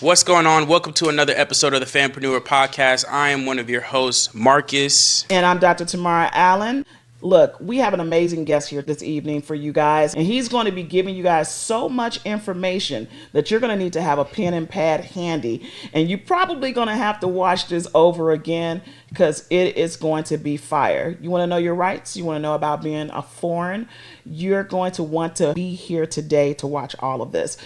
What's going on? Welcome to another episode of the Famprenuer podcast. I am one of your hosts, Marcus. And I'm Dr. Tamara Allen. Look, we have an amazing guest here this evening for you guys, and he's going to be giving you guys so much information that you're going to need to have a pen and pad handy. And you're probably going to have to watch this over again because it is going to be fire. You want to know your rights? You want to know about being a foreign? You're going to want to be here today to watch all of this.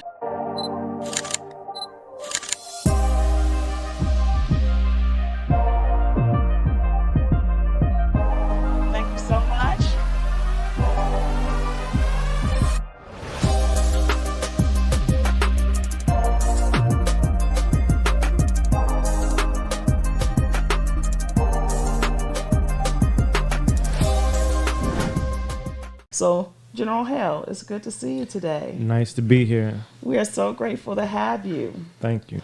So, GeneralHail, it's good to see you today. Nice to be here. We are so grateful to have you. Thank you.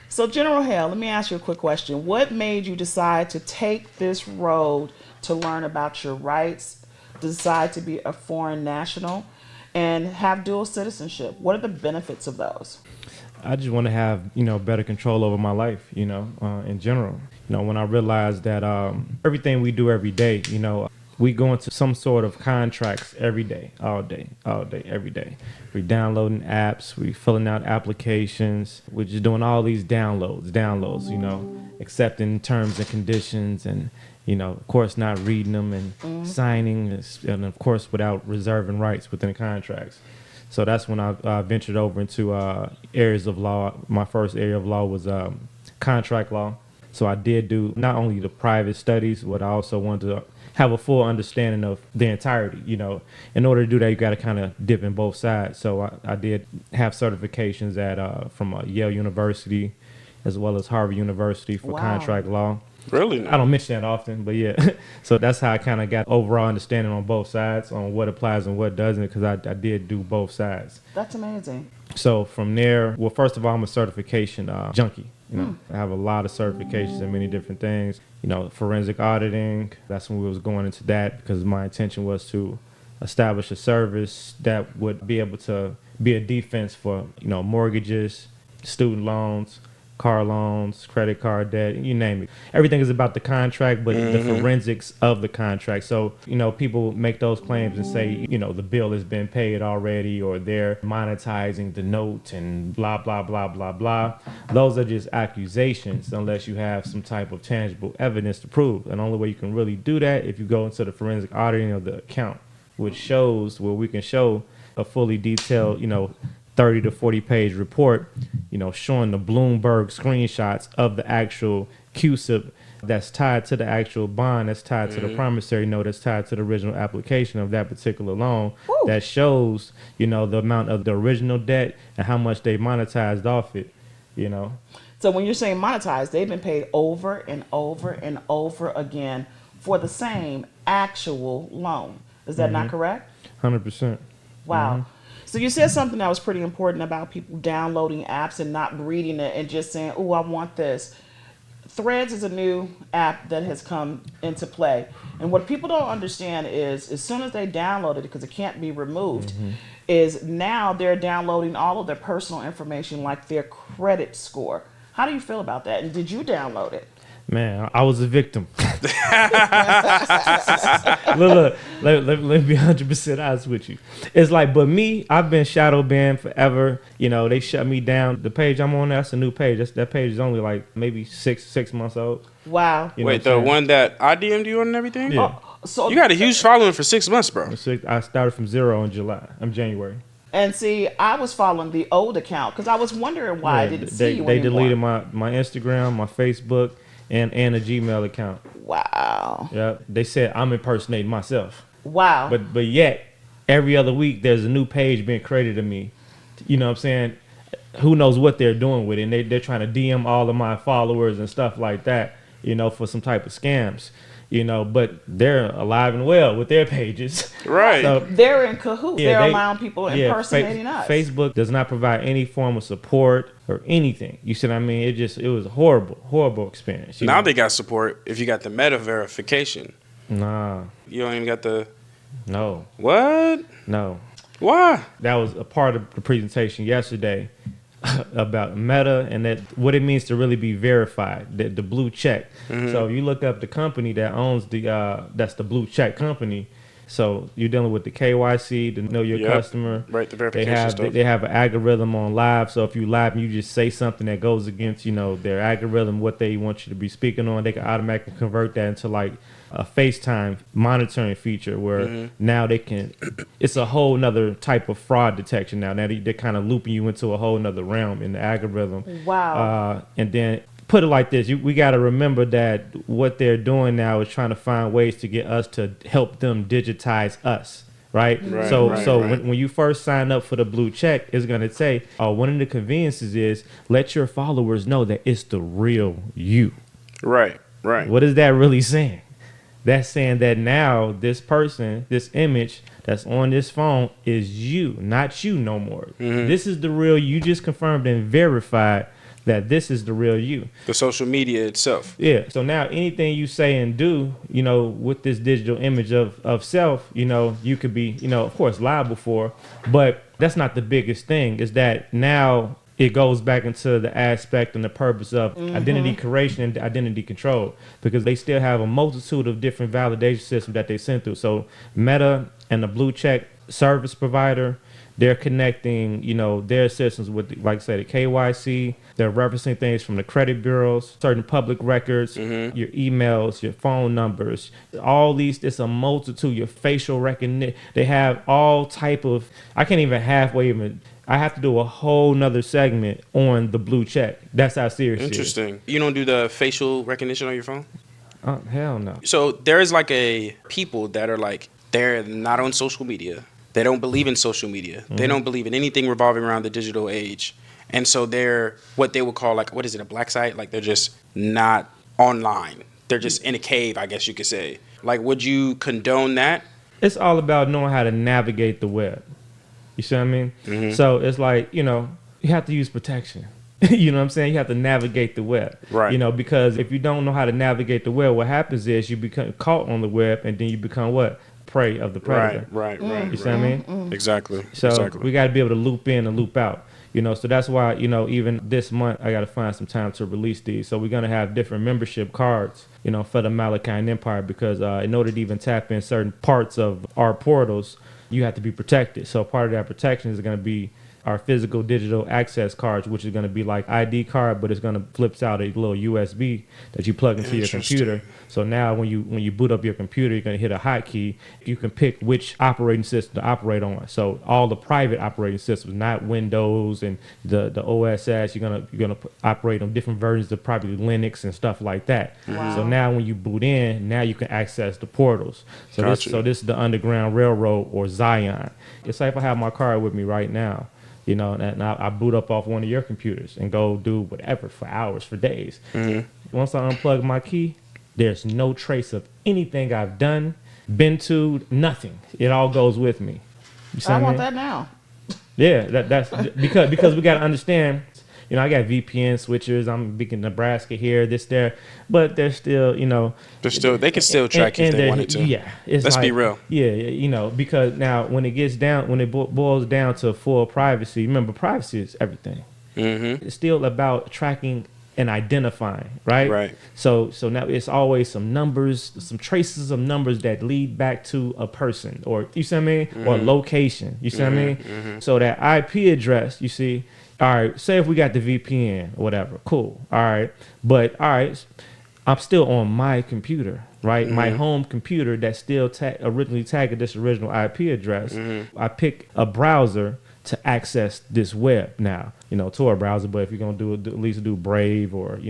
So, GeneralHail, let me ask you a quick question. What made you decide to take this road to learn about your rights, decide to be a foreign national, and have dual citizenship? What are the benefits of those? I just want to have, better control over my life, in general. When I realized that everything we do every day, we go into some sort of contracts every day, all day, every day. We're downloading apps, we're filling out applications, we're just doing all these downloads, accepting terms and conditions and, of course, not reading them and signing, and of course, without reserving rights within the contracts. So that's when I ventured over into areas of law. My first area of law was contract law. So I did do not only the private studies, but I also wanted to have a full understanding of the entirety. In order to do that, you got to kind of dip in both sides. So I did have certifications from Yale University as well as Harvard University for contract law. Really? I don't mention that often, but yeah. So that's how I kind of got overall understanding on both sides on what applies and what doesn't, because I did do both sides. That's amazing. So from there, well, first of all, I'm a certification junkie. I have a lot of certifications in many different things. Forensic auditing, that's when we was going into that because my intention was to establish a service that would be able to be a defense for, mortgages, student loans, car loans, credit card debt, you name it. Everything is about the contract, but the forensics of the contract. So, people make those claims and say, the bill has been paid already or they're monetizing the note and blah, blah, blah, blah, blah. Those are just accusations unless you have some type of tangible evidence to prove. And the only way you can really do that if you go into the forensic auditing of the account, which shows where we can show a fully detailed, 30 to 40 page report, showing the Bloomberg screenshots of the actual QSIP that's tied to the actual bond, that's tied to the promissory note, that's tied to the original application of that particular loan. Woo. That shows, the amount of the original debt and how much they monetized off it, So when you're saying monetized, they've been paid over and over and over again for the same actual loan. Is that not correct? 100%. Wow. So you said something that was pretty important about people downloading apps and not reading it and just saying, oh, I want this. Threads is a new app that has come into play. And what people don't understand is as soon as they download it, because it can't be removed, is now they're downloading all of their personal information like their credit score. How do you feel about that? And did you download it? Man, I was a victim. Look, let me be 100% honest with you. It's like, but me, I've been shadow banned forever. They shut me down. The page I'm on, that's a new page. That page is only like maybe six months old. Wow. Wait, the one that I DM'd you on and everything? Yeah. So You got a huge following for 6 months, bro. I started from 0 in January. And see, I was following the old account because I was wondering why I didn't see you They anymore. deleted my Instagram, my Facebook, and a Gmail account. Wow. Yeah, they said I'm impersonating myself. Wow. But yet, every other week there's a new page being created of me. You know what I'm saying? Who knows what they're doing with it? And they're trying to DM all of my followers and stuff like that, for some type of scams. But they're alive and well with their pages. Right. So they're in cahoots. Yeah, they're allowing people impersonating us. Facebook does not provide any form of support or anything. You see what I mean? It was a horrible experience. Now they got support if you got the meta verification. Nah. You don't even got the... No. What? No. Why? That was a part of the presentation yesterday. about Meta and that what it means to really be verified, the blue check. So you look up the company that owns that's the blue check company. So you're dealing with the KYC, to know your customer. Right, the verification stuff. They have an algorithm on live. So if you live and you just say something that goes against, their algorithm, what they want you to be speaking on, they can automatically convert that into like a FaceTime monitoring feature where now they can, it's a whole nother type of fraud detection now. Now they're kind of looping you into a whole nother realm in the algorithm. Wow. And then put it like this, we got to remember that what they're doing now is trying to find ways to get us to help them digitize us. Right. When you first sign up for the blue check, it's going to say, one of the conveniences is let your followers know that it's the real you. Right. What is that really saying? That's saying that now this person, this image that's on this phone is you, not you no more. This is the real you. Just confirmed and verified that this is the real you. The social media itself. Yeah. So now anything you say and do, with this digital image of self, you could be, of course, liable for. But that's not the biggest thing, is that now it goes back into the aspect and the purpose of identity creation and identity control, because they still have a multitude of different validation systems that they send through. So Meta and the blue check service provider, they're connecting, their systems with, like I said, the KYC. They're referencing things from the credit bureaus, certain public records, your emails, your phone numbers, all these. It's a multitude. Your facial recognition. They have all type of. I can't even halfway even. I have to do a whole nother segment on the blue check. That's how serious it is. Interesting. You don't do the facial recognition on your phone? Oh, hell no. So there is like a people that are like, they're not on social media. They don't believe in social media. They don't believe in anything revolving around the digital age. And so they're what they would call like, what is it, a black site? Like they're just not online. They're just in a cave, I guess you could say. Like, would you condone that? It's all about knowing how to navigate the web. You see what I mean? So it's like, you have to use protection. You know what I'm saying? You have to navigate the web. Right. Because if you don't know how to navigate the web, what happens is you become caught on the web, and then you become what? Prey of the predator. Right. You see what I mean? Exactly. So we got to be able to loop in and loop out. So that's why, even this month, I got to find some time to release these. So we're going to have different membership cards, for the Malachian Empire, because in order to even tap in certain parts of our portals, you have to be protected. So part of that protection is going to be our physical digital access cards, which is going to be like ID card, but it's going to flips out a little USB that you plug into your computer. So now when you boot up your computer, you're going to hit a hotkey. You can pick which operating system to operate on. So all the private operating systems, not Windows and the OSS, you're gonna operate on different versions of probably Linux and stuff like that. Wow. So now when you boot in, now you can access the portals. So this is the Underground Railroad, or Zion. It's like if I have my card with me right now, and I boot up off one of your computers and go do whatever for hours, for days. Once I unplug my key, there's no trace of anything I've done, been to, nothing. It all goes with me. I want that now. Yeah, that's because we got to understand. I got VPN switchers. I'm big in Nebraska here, this, there, but they're still, they can still track if they wanted to. Yeah, let's be real. Yeah, because now when it boils down to full privacy, remember, privacy is everything. It's still about tracking and identifying, right? Right. So now it's always some numbers, some traces of numbers that lead back to a person, or you see what I mean, or location. You see what I mean? So that IP address, you see. All right, say if we got the VPN or whatever, cool. All right, but all right, I'm still on my computer, right? My home computer that's still originally tagged this original IP address. I pick a browser to access this web now, Tor browser. But if you're gonna do at least do Brave or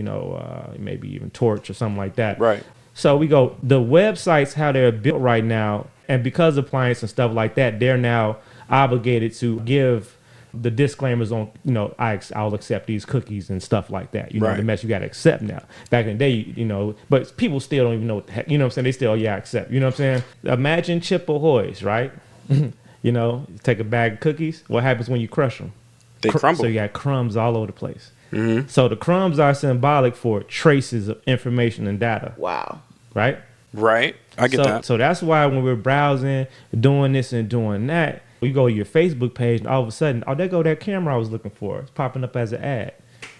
maybe even Torch or something like that. Right. So we go the websites, how they're built right now, and because of appliance and stuff like that, they're now obligated to give the disclaimers on, I'll accept these cookies and stuff like that. The mess you got to accept now. Back in the day, but people still don't even know what the heck, what I'm saying? They still, accept. You know what I'm saying? Imagine Chip Ahoy's, right? Take a bag of cookies. What happens when you crush them? They crumble. So you got crumbs all over the place. So the crumbs are symbolic for traces of information and data. Wow. Right? Right. I get that. So that's why when we're browsing, doing this and doing that, You go to your Facebook page, and all of a sudden, oh, there go that camera I was looking for. It's popping up as an ad.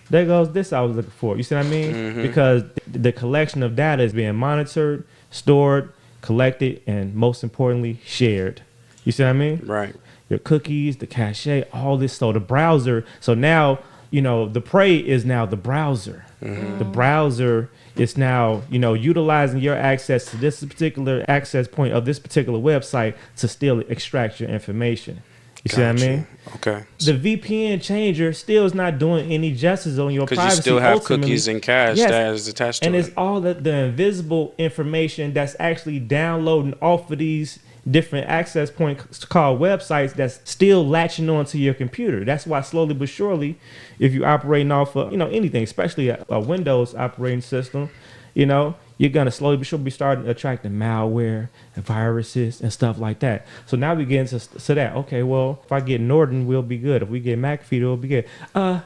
There goes this I was looking for. You see what I mean? Because the collection of data is being monitored, stored, collected, and most importantly, shared. You see what I mean? Right. Your cookies, the cache, all this. So the browser. So now, the prey is now the browser. The browser is now, utilizing your access to this particular access point of this particular website to still extract your information. You see what I mean? Okay. The VPN changer still is not doing any justice on your privacy. Because you still have ultimately. cookies and cache that is attached to and it. it's all the invisible information that's actually downloading off of these different access points called websites that's still latching onto your computer. That's why slowly but surely, if you're operating off of anything, especially a Windows operating system, you're gonna slowly but surely be starting attracting malware and viruses and stuff like that. So now we get into that. Okay, well, if I get Norton, we'll be good. If we get McAfee, we'll be good.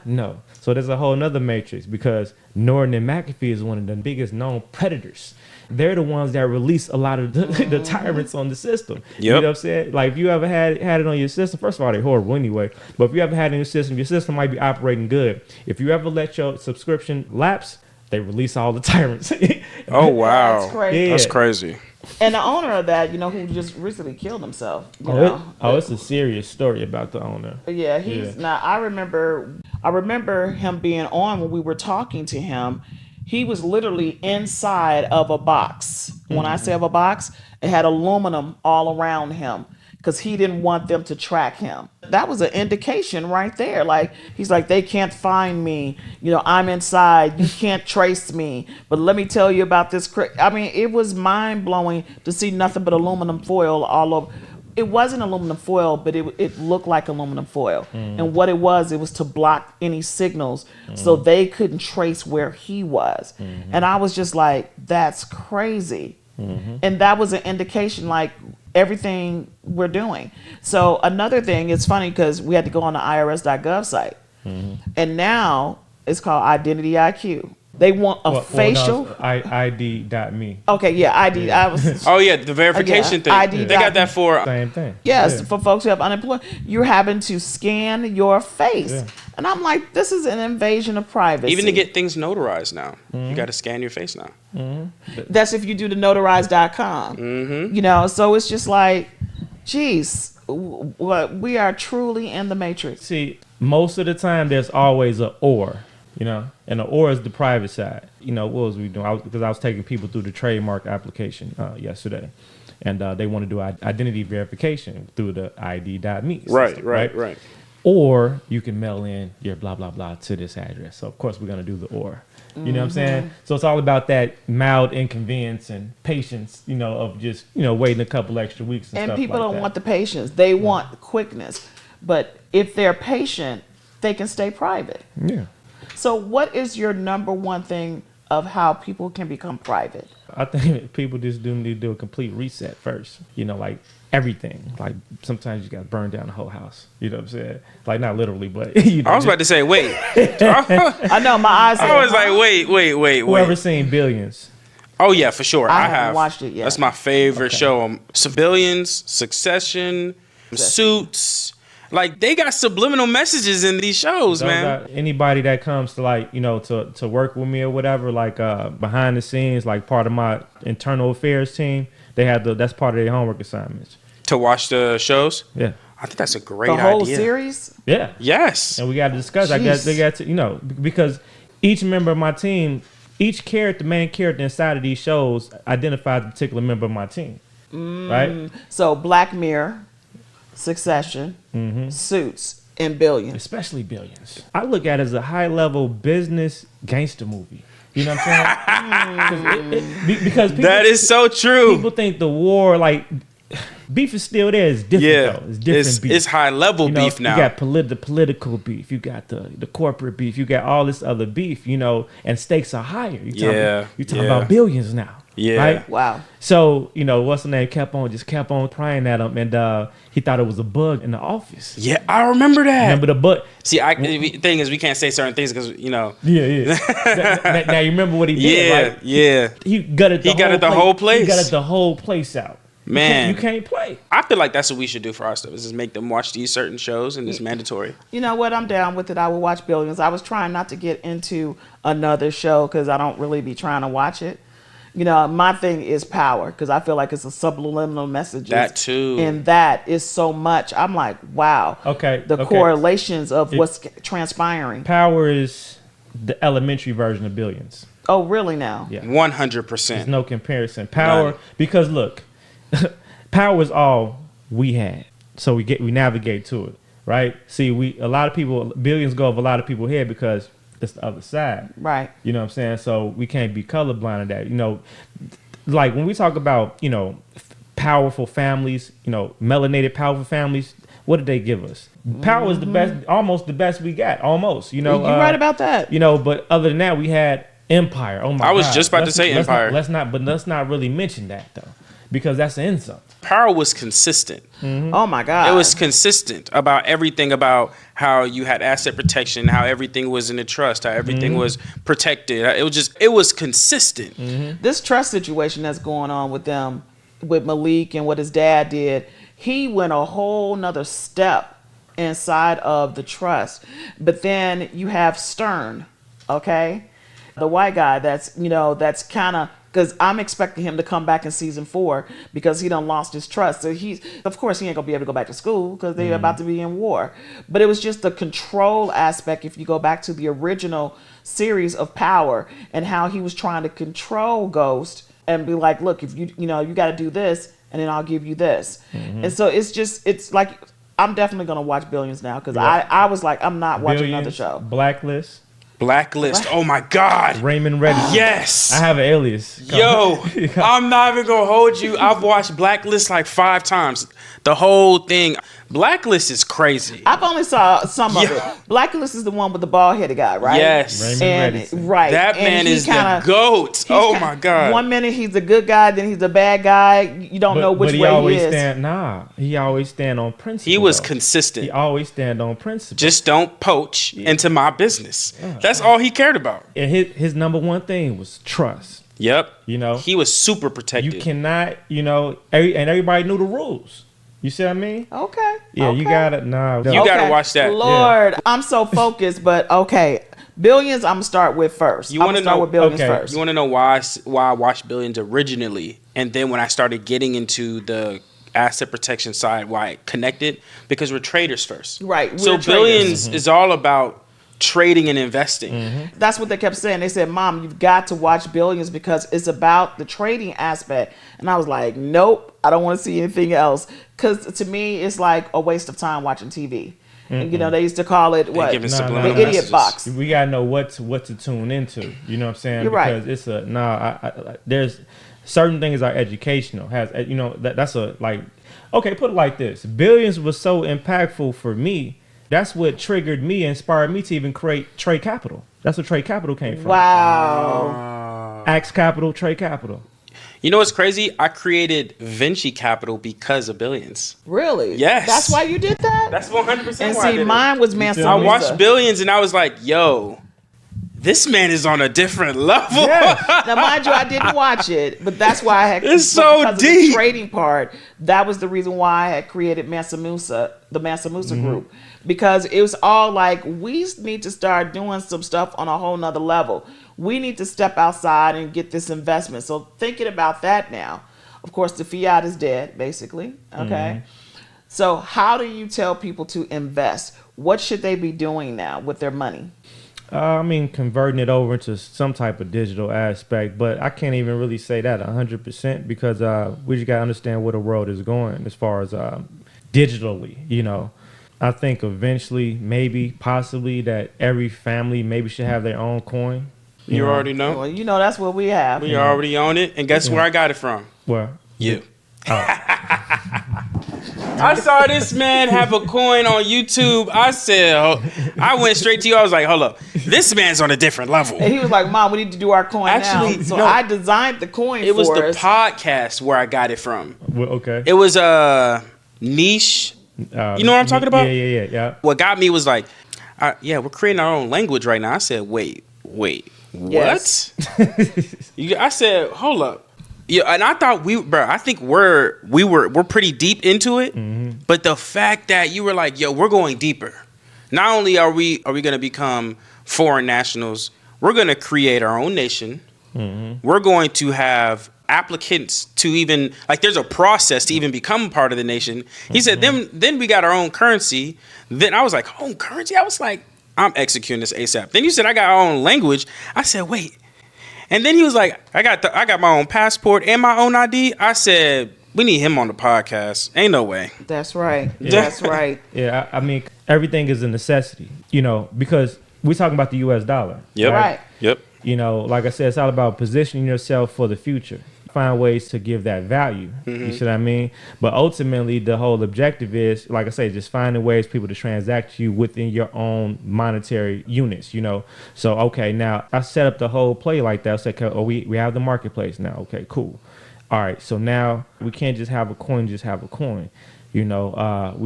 No. So there's a whole nother matrix because Norton and McAfee is one of the biggest known predators. They're the ones that release a lot of the tyrants on the system. Yep. You know what I'm saying? Like, if you ever had it on your system, first of all, they're horrible anyway. But if you ever had it in your system might be operating good. If you ever let your subscription lapse, they release all the tyrants. Oh, wow. That's crazy. Yeah. That's crazy. And the owner of that, who just recently killed himself. It's a serious story about the owner. Yeah, now. I remember him being on when we were talking to him. He was literally inside of a box. When I say of a box, it had aluminum all around him because he didn't want them to track him. That was an indication right there. Like, he's like, they can't find me. I'm inside. You can't trace me. But let me tell you about this. I mean, it was mind blowing to see nothing but aluminum foil all over. It wasn't aluminum foil, but it looked like aluminum foil. And what it was to block any signals so they couldn't trace where he was. And I was just like, that's crazy. And that was an indication, like, everything we're doing. So another thing, it's funny because we had to go on the irs.gov site. And now it's called Identity IQ. They want a facial. No, ID.me. Okay, yeah, ID. Yeah. I was. Oh, yeah, the verification thing. ID. They got that for... Same thing. Yes, for folks who have unemployment. You're having to scan your face. Yeah. And I'm like, this is an invasion of privacy. Even to get things notarized now. You got to scan your face now. That's if you do the notarize.com. So it's just like, geez, we are truly in the matrix. See, most of the time there's always a or. And the or is the private side. What was we doing? Because I was taking people through the trademark application yesterday, and they want to do identity verification through the ID.me system, right. Or you can mail in your blah blah blah to this address. So of course we're gonna do the or. You know what I'm saying? So it's all about that mild inconvenience and patience. Of just waiting a couple extra weeks and stuff people like don't want the patience; they want quickness. But if they're patient, they can stay private. Yeah. So what is your number one thing of how people can become private? I think people just need to do a complete reset first. Like everything. Like sometimes you got to burn down the whole house. You know what I'm saying? Like not literally, but I was about to say, wait. I know my eyes. I was like, wait. Whoever seen Billions? Oh yeah, for sure. I haven't have watched it yet. That's my favorite show. Civilians, Succession, Suits. Like, they got subliminal messages in these shows, man. Anybody that comes to, like, to work with me or whatever, like behind the scenes, like part of my internal affairs team, that's part of their homework assignments. To watch the shows? Yeah. I think that's a great idea. The whole series? Yeah. Yes. And we got to discuss. I guess they got to, because each member of my team, each character, main character inside of these shows identifies a particular member of my team. Right? So Black Mirror, Succession, Suits, and Billions. Especially Billions. I look at it as a high-level business gangster movie. You know what I'm saying? Because people, that is so true. People think the war, like, beef is still there. It's different, though. It's different beef. It's high-level beef now. You got the political beef. You got the corporate beef. You got all this other beef, and stakes are higher. You're talking about billions now. Yeah. Right? Wow. So, what's the name kept on prying at him, and he thought it was a bug in the office. Yeah, I remember that. Remember the bug? See, the thing is, we can't say certain things because, Yeah. Now you remember what he did, right? Yeah. He gutted the whole place. He gutted the whole place out. Man, you can't play. I feel like that's what we should do for our stuff. Is just make them watch these certain shows, and it's mandatory. You know what? I'm down with it. I will watch Billions. I was trying not to get into another show because I don't really be trying to watch it. You know, my thing is Power because I feel like it's a subliminal message. That too. And that is so much. I'm like, wow. Okay. The correlations of what's transpiring. Power is the elementary version of Billions. Oh, really now? Yeah. 100%. There's no comparison. Power, None. because look, Power is all we had. So we navigate to it, right? See, a lot of people, Billions go over a lot of people's head because it's the other side. Right. You know what I'm saying? So we can't be colorblind of that. You know, like when we talk about, you know, powerful families, you know, melanated powerful families, what did they give us? Power is the best, almost the best we got, almost. You know, You're right about that. You know, but other than that, we had Empire. Oh my God! I was just about to say Empire. Let's not really mention that though, because that's an insult. Power was consistent. Oh my God. It was consistent about everything, about how you had asset protection, how everything was in a trust, how everything was protected. It was consistent. This trust situation that's going on with them, with Malik and what his dad did, he went a whole nother step inside of the trust. But then you have Stern, okay? The white guy that's kind of, because I'm expecting him to come back in season 4 because he done lost his trust. So of course, he ain't gonna be able to go back to school because they're about to be in war. But it was just the control aspect. If you go back to the original series of Power and how he was trying to control Ghost and be like, look, if you got to do this, and then I'll give you this. And so it's like, I'm definitely gonna watch Billions now because I was like, I'm not watching another show. Blacklist. Oh my God. Raymond Reddy. Yes. I have an alias. Yo, I'm not even gonna hold you. I've watched Blacklist like 5 times. The whole thing. Blacklist is crazy. I've only saw some of it. Blacklist is the one with the bald-headed guy, right? Yes. Raymond Reddy. Right. That man is the GOAT. Oh my God. One minute he's a good guy, then he's a bad guy. You don't know which way he is. He always stand on principle. He was though. consistent. He always stand on principle. Just don't poach into my business. That's all he cared about. And his number one thing was trust. Yep. You know, He was super protected. you cannot, and everybody knew the rules. You see what I mean? Okay. Yeah, okay. you gotta You gotta watch that. Lord, I'm so focused, but okay. Billions, I'm gonna start with first. You want to know with Billions first. You want to know why I watched Billions originally, and then when I started getting into the asset protection side, why it connected? Because we're traders first, Right, we're So traders. Billions is all about trading and investing. That's what they kept saying. They said, Mom, you've got to watch Billions because it's about the trading aspect. And I was like, nope, I don't want to see anything else. Because to me, it's like a waste of time watching TV. And, they used to call it, what? giving The subliminal idiot messages. box. We gotta know what to tune into. You know what I'm saying? You're right. Because it's there's certain things are educational. That's okay. Put it like this: Billions was so impactful for me. That's what triggered me, inspired me to even create Trade Capital. That's where Trade Capital came from. Wow. Axe Capital, Trade Capital. You know what's crazy? I created Vinci Capital because of Billions. Really? Yes. That's why you did that? That's 100% And why I see, did mine was Mansa I Musa. watched Billions and I was like, yo, this man is on a different level. Yeah. Now, mind you, I didn't watch it, but that's why I had. It's so because deep. Of the trading part, that was the reason why I had created Mansa Musa, the Mansa Musa group, because it was all like, we need to start doing some stuff on a whole nother level. We need to step outside and get this investment. So thinking about that now, of course, the fiat is dead, basically. Okay. So how do you tell people to invest? What should they be doing now with their money? Converting it over into some type of digital aspect, but I can't even really say that 100% because we just gotta understand where the world is going as far as digitally. I think eventually, maybe, possibly, that every family maybe should have their own coin. You already know. Well, that's what we have. We already own it. And guess where I got it from? Well, You. I saw this man have a coin on YouTube. I said, I went straight to you. I was like, hold up. This man's on a different level. And he was like, Mom, we need to do our coin Actually, now. So no. I designed the coin It was for the us. podcast where I got it from. well, okay. It was a niche. You know what I'm talking about? Yeah. What got me was like, we're creating our own language right now. I said, wait, what? Yes. I said, hold up. Yeah, and I thought I think we're pretty deep into it. Mm-hmm. But the fact that you were like, yo, we're going deeper. Not only are we going to become foreign nationals, we're going to create our own nation. Mm-hmm. We're going to have applicants to even, like, there's a process to even become part of the nation. He said, then we got our own currency. Then I was like, home currency? I was like, I'm executing this ASAP. Then you said, I got our own language. I said, wait. And then he was like, I got my own passport and my own ID. I said, we need him on the podcast. Ain't no way. That's right. Yeah. That's right. Yeah, I mean, everything is a necessity, because we're talking about the U.S. dollar. Yep. Right. Yep. Like I said, it's all about positioning yourself for the future. Find ways to give that value. You see what I mean? But ultimately, the whole objective is, like I say, just finding ways people to transact you within your own monetary units. So okay, now I set up the whole play like that. I said, okay, we have the marketplace now. Okay, cool. All right, so now we can't just have a coin, we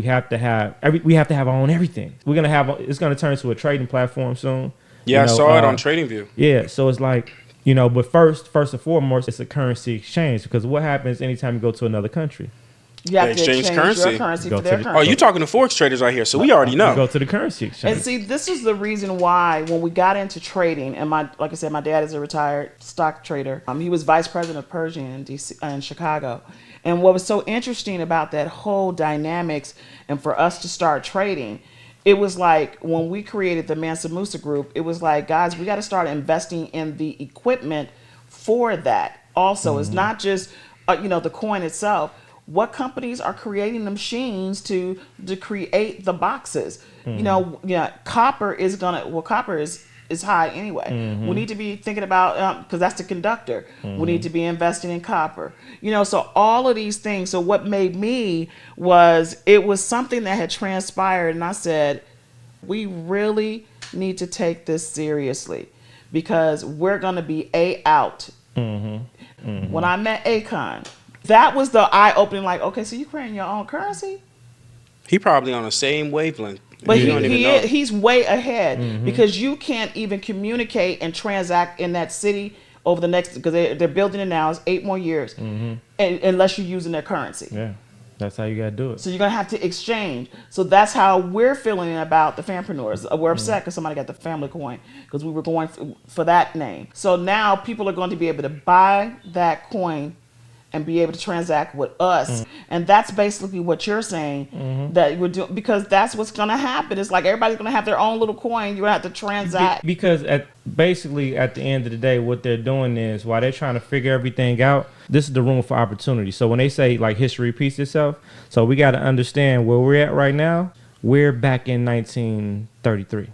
have to have our own everything. It's gonna turn into a trading platform soon. Yeah, I saw it on TradingView. Yeah, so it's like, but first and foremost, it's a currency exchange, because what happens anytime you go to another country? You have They to exchange exchange currency. your currency Go for to their the- currency. Oh, you talking to Forex traders right here, so we already You know. go to the currency exchange. And see, this is the reason why when we got into trading, and like I said, my dad is a retired stock trader. He was vice president of Pershing in DC, in Chicago. And what was so interesting about that whole dynamics, and for us to start trading, it was like when we created the Mansa Musa Group, it was like, guys, we got to start investing in the equipment for that. Also, it's not just the coin itself. What companies are creating the machines to create the boxes? Copper is high anyway. We need to be thinking about, because that's the conductor. We need to be investing in copper. So all of these things. So what made me it was something that had transpired, and I said, we really need to take this seriously, because we're going to be out. When I met Akon, that was the eye-opening, like, okay, so you creating your own currency? He probably on the same wavelength. But You don't even know. he's way ahead, because you can't even communicate and transact in that city over the next, because they're building it now, it's 8 more years, unless you're using their currency. Yeah, that's how you got to do it. So you're going to have to exchange. So that's how we're feeling about the Famprenuers. We're upset because somebody got the family coin, because we were going for that name. So now people are going to be able to buy that coin and be able to transact with us. And that's basically what you're saying that we're doing, because that's what's going to happen. It's like everybody's going to have their own little coin. You're going to have to transact. Because at the end of the day, what they're doing is, while they're trying to figure everything out, this is the room for opportunity. So when they say, like, history repeats itself, so we got to understand where we're at right now. We're back in 1933.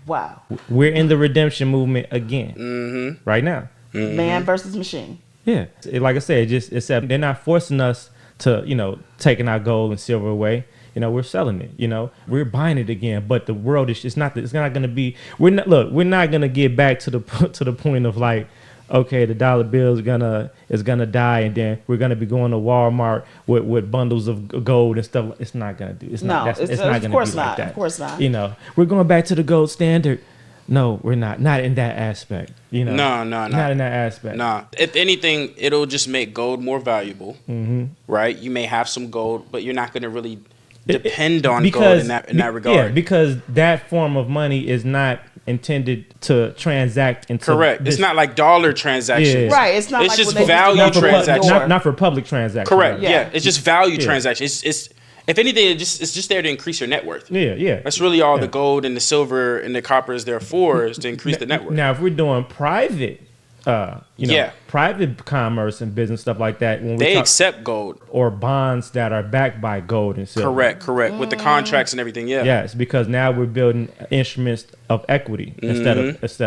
Wow. We're in the redemption movement again right now. Man versus machine. Yeah, like I said, except they're not forcing us to, taking our gold and silver away. We're selling it. We're buying it again. But the world it's not going to be. We're not going to get back to the point of, like, okay, the dollar bill is gonna die, and then we're gonna be going to Walmart with bundles of gold and stuff. It's not gonna do. It's not. It's not gonna be like that. Of course not. We're going back to the gold standard. No, we're not. Not in that aspect. No. Not in that aspect. Nah. If anything, it'll just make gold more valuable. Right? You may have some gold, but you're not going to really depend on gold in that regard. Yeah, because that form of money is not intended to transact into. Correct. It's not like dollar transactions. Yeah. Right. It's not. It's like just when they value used to open the transaction. door. Not for public transactions. Correct. rather. Yeah. It's just value Yeah. transactions. It's if anything, it's just there to increase your net worth. Yeah. That's really all the gold and the silver and the copper is there for, is to increase the net worth. Now, if we're doing private, private commerce and business stuff like that, when They accept gold. or bonds that are backed by gold and silver. Correct. With the contracts and everything. Yeah. Yes, because now we're building instruments of equity instead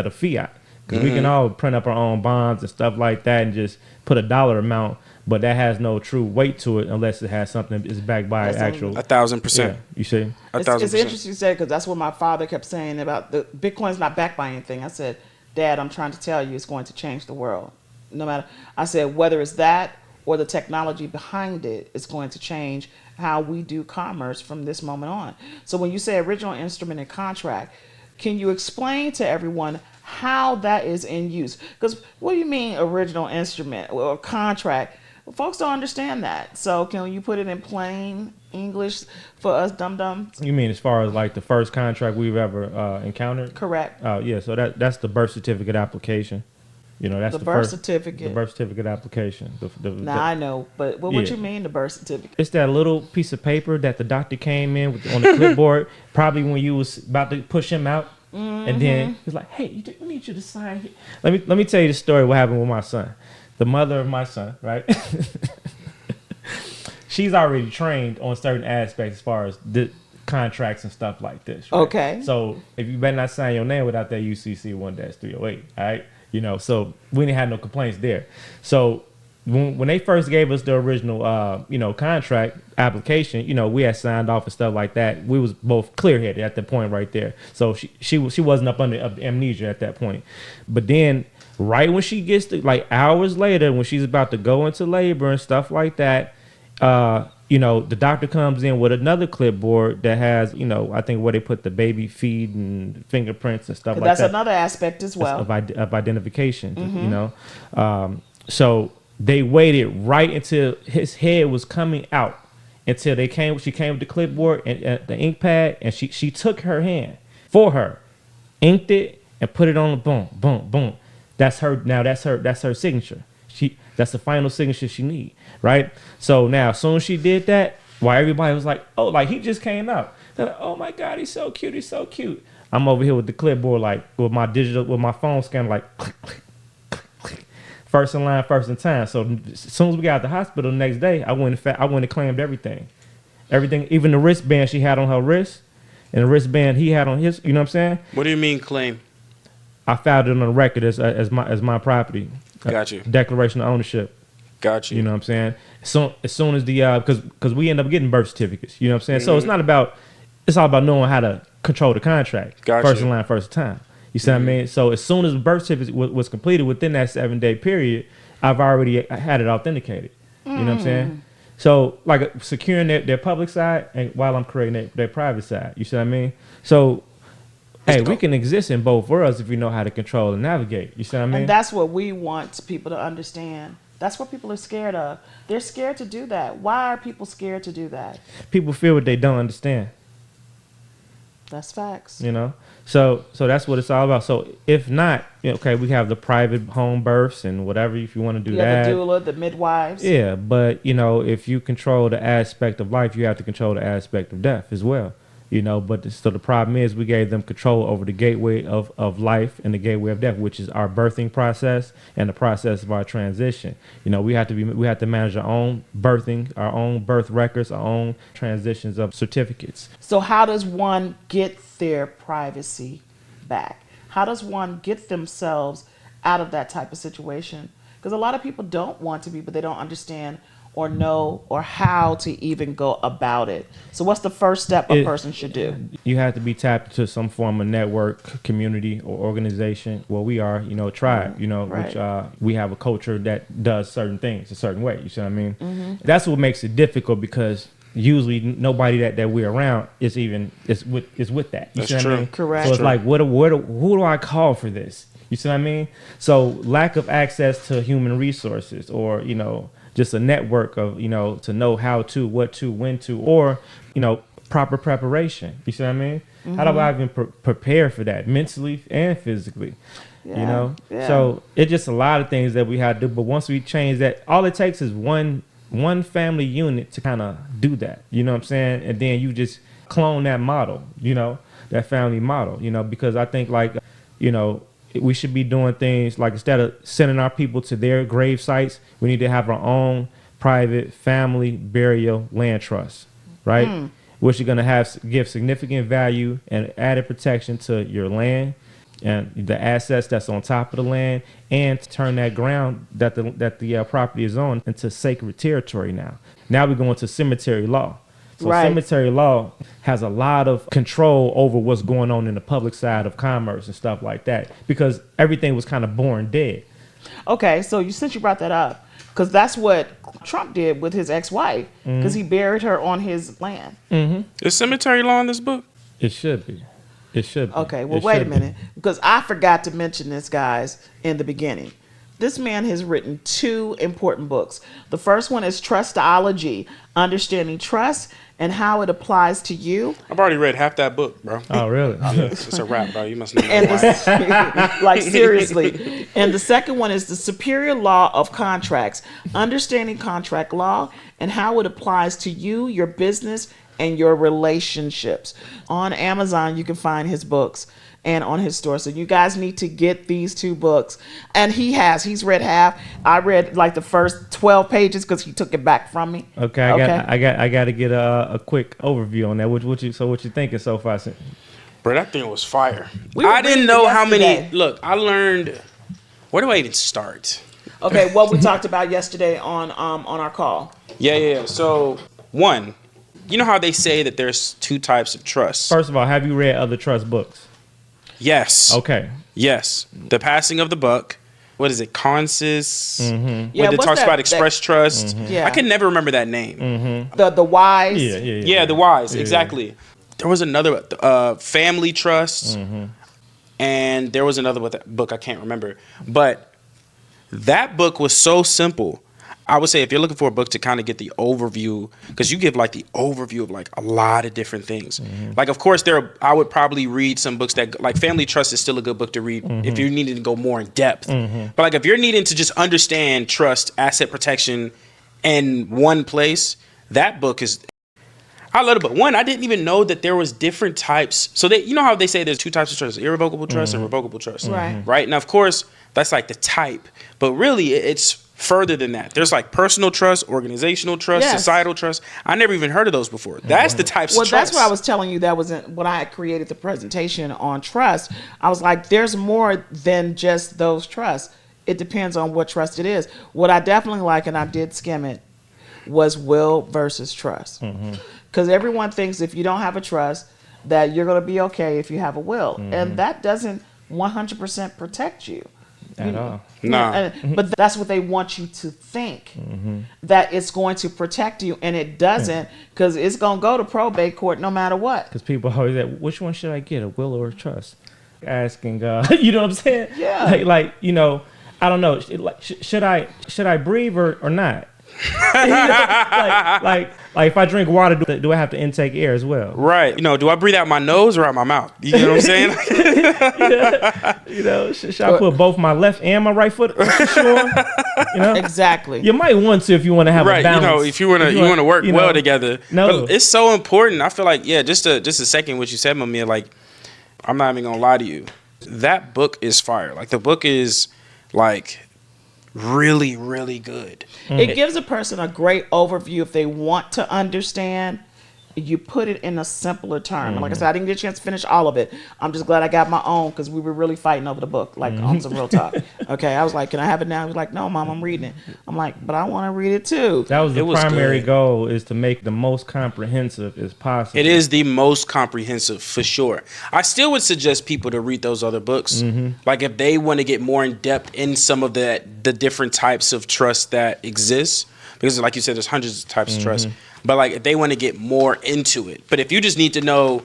of fiat. Because we can all print up our own bonds and stuff like that and just put a dollar amount, but that has no true weight to it unless it has something that is backed by actual. 1,000%. Yeah, you see? It's 1,000%. interesting you said, because that's what my father kept saying about the Bitcoin's not backed by anything. I said, Dad, I'm trying to tell you, it's going to change the world. No matter, I said, whether it's that or the technology behind it, it's going to change how we do commerce from this moment on. So when you say original instrument and contract, can you explain to everyone how that is in use. Because what do you mean original instrument or contract? Well, folks don't understand that. So can you put it in plain English for us dum-dums? You mean as far as like the first contract we've ever encountered? Correct. Oh yeah, so that's the birth certificate application. You know, that's The birth first, certificate. The birth certificate application. Now I know, but what Yeah. you mean the birth certificate? It's that little piece of paper that the doctor came in with on the clipboard, probably when you was about to push him out, and then he's like, "Hey, we need you to sign here." Let me tell you the story. What happened with my son? The mother of my son, right? She's already trained on certain aspects as far as the contracts and stuff like this. Right? Okay. So if you better not sign your name without that UCC 1-308, all right? You know, so we didn't have no complaints there. So when they first gave us the original, contract application, you know, we had signed off and stuff like that. We was both clear-headed at that point right there. So she wasn't up under amnesia at that point. But then right when she gets to, like, hours later, when she's about to go into labor and stuff like that, the doctor comes in with another clipboard that has, I think where they put the baby feed and fingerprints and stuff like that. That's another aspect as well. Of identification, So they waited right until his head was coming out until she came with the clipboard and the ink pad, and she took her hand for her, inked it, and put it on the boom, boom, boom. That's her. Now that's her signature. That's the final signature she need, right? So now, as soon as she did that, while everybody was like, "Oh, like he just came out," they're like, "Oh my God, he's so cute, he's so cute." I'm over here with the clipboard, like with my phone scanner, like click, click, click, click. First in line, first in time. So as soon as we got out the hospital the next day, I went and claimed everything, even the wristband she had on her wrist, and the wristband he had on his. You know what I'm saying? What do you mean claim? I filed it on the record as my property. Got you. Declaration of ownership. Got you. You know what I'm saying? So as soon as the because we end up getting birth certificates. You know what I'm saying? So it's all about knowing how to control the contract. Got first you. in line, first time. You see what I mean? So as soon as the birth certificate was completed within that 7-day period, I've already had it authenticated. You know what I'm saying? So like securing their public side, and while I'm creating their private side. You see what I mean? So hey, we can exist in both worlds if we know how to control and navigate. You see what I mean? And that's what we want people to understand. That's what people are scared of. They're scared to do that. Why are people scared to do that? People feel what they don't understand. That's facts. So that's what it's all about. So if not, okay, we have the private home births and whatever if you want to do that. The doula, the midwives. Yeah, but if you control the aspect of life, you have to control the aspect of death as well. But so the problem is we gave them control over the gateway of life and the gateway of death, which is our birthing process and the process of our transition. We have to manage our own birthing, our own birth records, our own transitions of certificates. So how does one get their privacy back? How does one get themselves out of that type of situation? Because a lot of people don't want to be, but they don't understand or know or how to even go about it. So what's the first step a person should do? You have to be tapped into some form of network, community, or organization. Well, we are, tribe, Right. which we have a culture that does certain things a certain way. You see what I mean? That's what makes it difficult because usually nobody that we're around is with that. You That's see what true. I mean? Correct. So it's like, who do I call for this? You see what I mean? So lack of access to human resources or, just a network of, to know how to, what to, when to, or, proper preparation. You see what I mean? How do I even prepare for that mentally and physically? Yeah. So it's just a lot of things that we have to do. But once we change that, all it takes is one family unit to kind of do that. You know what I'm saying? And then you just clone that model, that family model, because I think we should be doing things like instead of sending our people to their grave sites, we need to have our own private family burial land trust, right? Which are going to give significant value and added protection to your land and the assets that's on top of the land, and to turn that ground that the property is on into sacred territory now. Now we're going to cemetery law. So cemetery law has a lot of control over what's going on in the public side of commerce and stuff like that because everything was kind of born dead. Okay, so since you brought that up, because that's what Trump did with his ex-wife, because he buried her on his land. Is cemetery law in this book? It should be. It should be. Okay, well, It wait a should be. minute, because I forgot to mention this, guys, in the beginning. This man has written 2 important books. The first one is Trustology, Understanding Trust and How It Applies to You. I've already read half that book, bro. Oh, really? Yeah, it's a wrap, bro. You must know And why. like, seriously. And the second one is The Superior Law of Contracts, Understanding Contract Law and How It Applies to You, Your Business, and Your Relationships. On Amazon, you can find his books and on his store. So you guys need to get these 2 books. And he's read half. I read like the first 12 pages because he took it back from me. Okay, I got to get a quick overview on that. What you thinking so far? Bro, that thing was fire. We were I didn't reading know it how many. yesterday. Look, I learned. Where do I even start? Okay, what we talked about yesterday on our call. Yeah. So, one, you know how they say that there's 2 types of trust? First of all, have you read other trust books? Yes. Okay. Yes. The Passing of the Buck. What is it? Consis. Mm-hmm. Yeah, When it what's talks that- about express trust. Yeah. I can never remember that name. The wise. Yeah, the wise. Yeah. Exactly. There was another Family Trust. And there was another book I can't remember. But that book was so simple. I would say if you're looking for a book to kind of get the overview, because you give like the overview of like a lot of different things. Like, of course, I would probably read some books that like Family Trust is still a good book to read if you needed to go more in depth. But like if you're needing to just understand trust, asset protection in one place, that book is. I love it, but one, I didn't even know that there was different types. So you know how they say there's 2 types of trust: irrevocable trust and revocable trust. Right. Now, of course, that's like the type, but really it's further than that. There's like personal trust, organizational trust, Yes. societal trust. I never even heard of those before. That's the types Well, of trust. that's what I was telling you. That was when I created the presentation on trust. I was like, there's more than just those trusts. It depends on what trust it is. What I definitely like, and I did skim it, was will versus trust. Because everyone thinks if you don't have a trust, that you're going to be okay if you have a will. And that doesn't 100% protect you. At all. Nah. But that's what they want you to think, that it's going to protect you, and it doesn't, because it's going to go to probate court no matter what. Because people always say, which one should I get, a will or a trust? Asking, you know what I'm saying? Yeah. Like you know, I don't know. Should I breathe or not? You know, like if I drink water, do I have to intake air as well? Right. Do I breathe out my nose or out my mouth? You know what I'm saying? You know, should I put both my left and my right foot on sure? You know, Exactly. you might want to if you want to have a Right. balance. If you want to work well together. No. But it's so important. I feel like, just a second what you said, Mamiya, like, I'm not even going to lie to you. That book is fire. Like, the book is like really, really good. It gives a person a great overview if they want to understand. You put it in a simpler term. Like I said, I didn't get a chance to finish all of it. I'm just glad I got my own, because we were really fighting over the book, like on some real talk. Okay, I was like, can I have it now? He was like, no, Mom, I'm reading it. I'm like, but I want to read it too. That was the It was primary good. goal, is to make the most comprehensive as possible. It is the most comprehensive for sure. I still would suggest people to read those other books. Like if they want to get more in depth in some of the different types of trust that exist, because like you said, there's hundreds of types of trust. But like if they want to get more into it. But if you just need to know,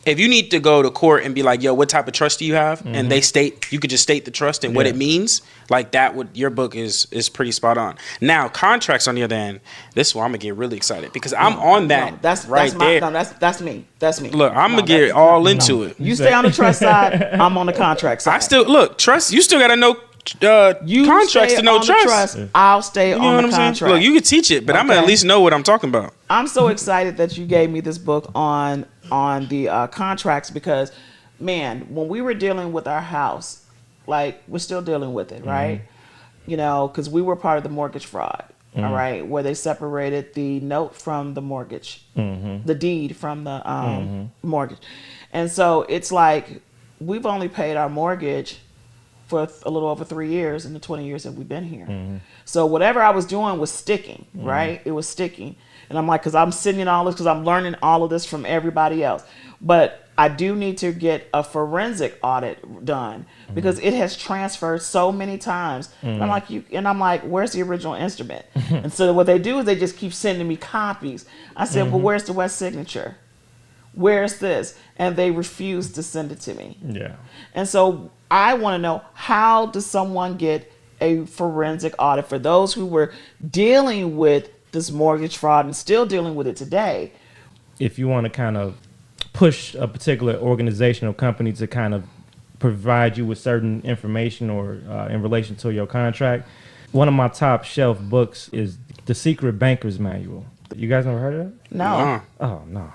if you need to go to court and be like, yo, what type of trust do you have? And you could just state the trust and what it means. Like that your book is pretty spot on. Now, contracts on the other end, this is where I'm gonna get really excited, because I'm on that No, that's right my, there. No, that's me. That's me. Look, I'm No, gonna get that's- all into it. You stay on the trust side. I'm on the contract side. I still trust. You still gotta know you contracts stay to know on the trust. I'll stay You know on what the I'm saying? contract. Look, you can teach it, but I'm gonna at Okay. least know what I'm talking about. I'm so excited that you gave me this book on the contracts, because, man, when we were dealing with our house, like we're still dealing with it, right? You know, because we were part of the mortgage fraud, all right, where they separated the note from the mortgage, the deed from the mortgage, and so it's like we've only paid our mortgage for a little over 3 years in the 20 years that we've been here. So whatever I was doing was sticking, right? It was sticking. And I'm like, because I'm sitting in all this, because I'm learning all of this from everybody else. But I do need to get a forensic audit done, because it has transferred so many times. And I'm like, where's the original instrument? And so what they do is they just keep sending me copies. I said, well, where's the wet signature? Where's this? And they refuse to send it to me. Yeah. And so I want to know, how does someone get a forensic audit for those who were dealing with this mortgage fraud and still dealing with it today? If you want to kind of push a particular organization or company to kind of provide you with certain information or in relation to your contract, one of my top shelf books is The Secret Banker's Manual. You guys never heard of it? No. Oh, no.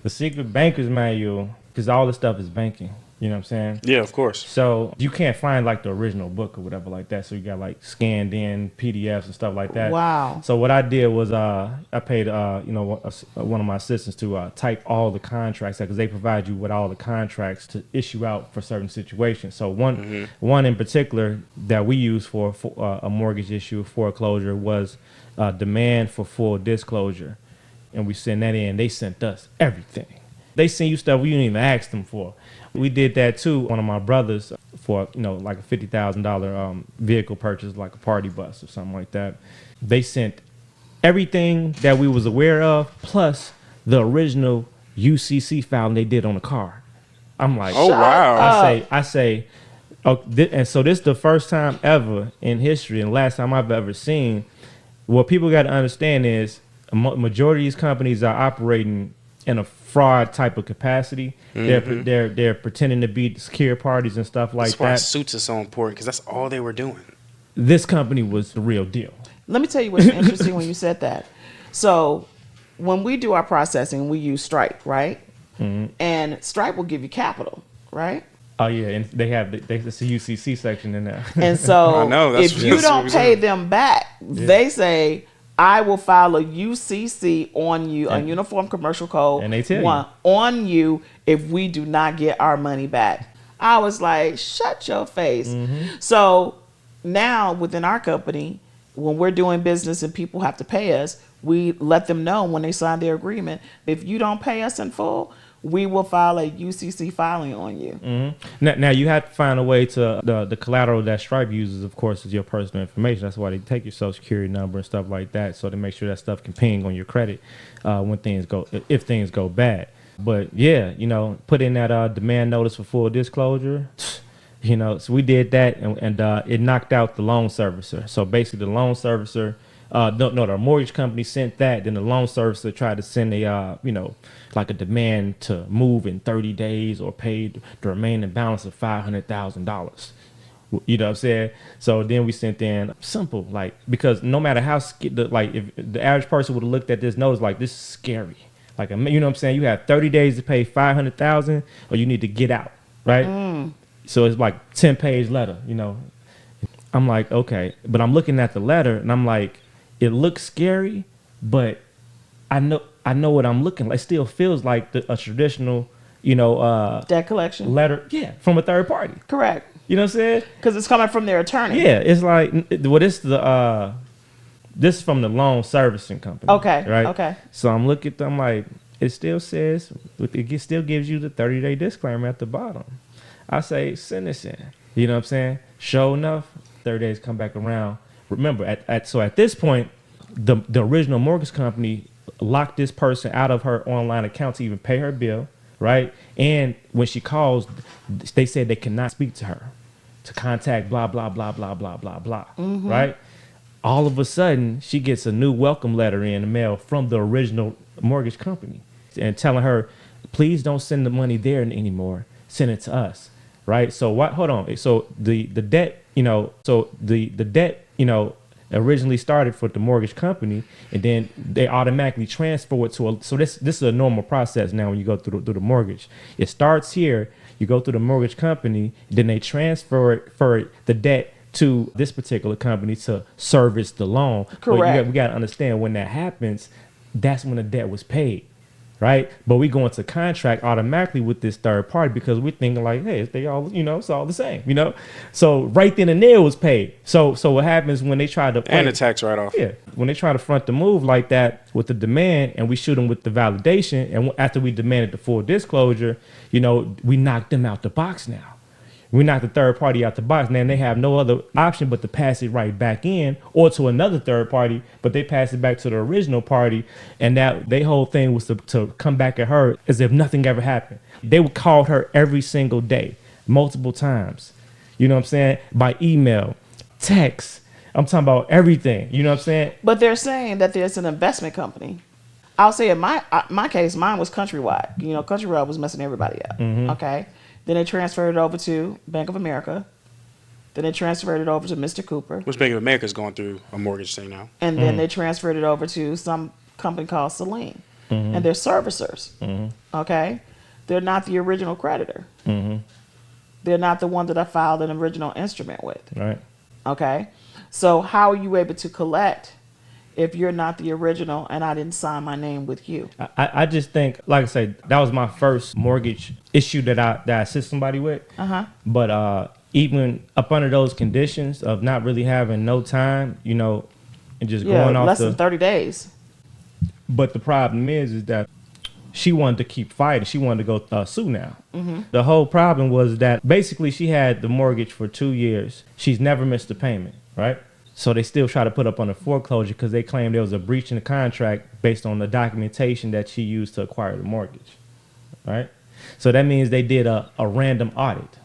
The Secret Banker's Manual, because all this stuff is banking. You know what I'm saying? Yeah, of course. So you can't find like the original book or whatever like that. So you got like scanned in PDFs and stuff like that. Wow. So what I did was I paid one of my assistants to type all the contracts, because they provide you with all the contracts to issue out for certain situations. So one in particular that we used for a mortgage issue foreclosure was demand for full disclosure, and we sent that in. They sent us everything. They send you stuff we didn't even ask them for. We did that too. One of my brothers for like a $50,000 vehicle purchase, like a party bus or something like that. They sent everything that we was aware of, plus the original UCC filing they did on the car. I'm like, Oh, wow. I say, and so this is the first time ever in history, and last time I've ever seen. What people got to understand is a majority of these companies are operating in a fraud type of capacity. They're pretending to be secure parties and stuff like That's why that. suits are so important, because that's all they were doing. This company was the real deal. Let me tell you what's interesting when you said that. So when we do our processing, we use Stripe, right? And Stripe will give you capital, right? Oh yeah, and they have the UCC section in there. And so I know, if you don't pay them back, they say, I will file a UCC on you, a Uniform Commercial Code, and they tell you on you if we do not get our money back. I was like, shut your face. So now within our company, when we're doing business and people have to pay us, we let them know when they sign their agreement, if you don't pay us in full, we will file a UCC filing on you. Now you have to find a way to the collateral that Stripe uses, of course, is your personal information. That's why they take your social security number and stuff like that, so to make sure that stuff can ping on your credit if things go bad. But yeah, put in that demand notice for full disclosure. So we did that, and it knocked out the loan servicer. So basically, the loan servicer. The mortgage company sent that. Then the loan servicer tried to send like a demand to move in 30 days or pay the remaining balance of $500,000. You know what I'm saying? So then we sent in simple, like, because no matter how if the average person would have looked at this notice like, this is scary. Like, you know what I'm saying? You have 30 days to pay $500,000, or you need to get out, right? So it's like 10-page letter. I'm like, okay, but I'm looking at the letter and I'm like, it looks scary, but I know what I'm looking like. It still feels like a traditional, Debt collection letter, from a third party. Correct. You know what I'm saying? Because it's coming from their attorney. Yeah, it's like, this is from the loan servicing company. Okay. Right. Okay. So I'm looking at them like, it still says, it still gives you the 30-day disclaimer at the bottom. I say, send this in. You know what I'm saying? Sure enough, 30 days come back around. Remember, at this point, the original mortgage company locked this person out of her online account to even pay her bill, right? And when she calls, they said they cannot speak to her, to contact blah, blah, blah, blah, blah, blah, blah, right? All of a sudden, she gets a new welcome letter in the mail from the original mortgage company and telling her, please don't send the money there anymore. Send it to us, right? So what? Hold on. So the debt, the debt, originally started for the mortgage company, and then they automatically transfer it to so this is a normal process now when you go through the mortgage. It starts here, you go through the mortgage company, then they transfer it for the debt to this particular company to service the loan. Correct. But we got to understand, when that happens, that's when the debt was paid. Right, but we go into contract automatically with this third party because we're thinking like, hey, they all, it's all the same, So right then and there was paid. So what happens when they try to And the tax write-off. Yeah, when they try to front the move like that with the demand, and we shoot them with the validation, and after we demanded the full disclosure, we knocked them out the box now. We knocked the third party out the box. Now they have no other option but to pass it right back in or to another third party, but they pass it back to the original party. And that their whole thing was to come back at her as if nothing ever happened. They would call her every single day, multiple times. You know what I'm saying? By email, text. I'm talking about everything. You know what I'm saying? But they're saying that there's an investment company. I'll say in my case, mine was Countrywide. You know, Countrywide was messing everybody up. Okay. Then they transferred it over to Bank of America. Then they transferred it over to Mr. Cooper. Which Bank of America is going through a mortgage thing now. And then they transferred it over to some company called Celine. And they're servicers. Okay. They're not the original creditor. They're not the one that I filed an original instrument with. Right. Okay. So how are you able to collect if you're not the original and I didn't sign my name with you? I just think, like I said, that was my first mortgage issue that I assist somebody with. But even up under those conditions of not really having no time, you know, and just going off less than 30 days. But the problem is that she wanted to keep fighting. She wanted to go sue now. The whole problem was that basically she had the mortgage for 2 years. She's never missed a payment, right? So they still try to put up on a foreclosure because they claim there was a breach in the contract based on the documentation that she used to acquire the mortgage, right? So that means they did a random audit,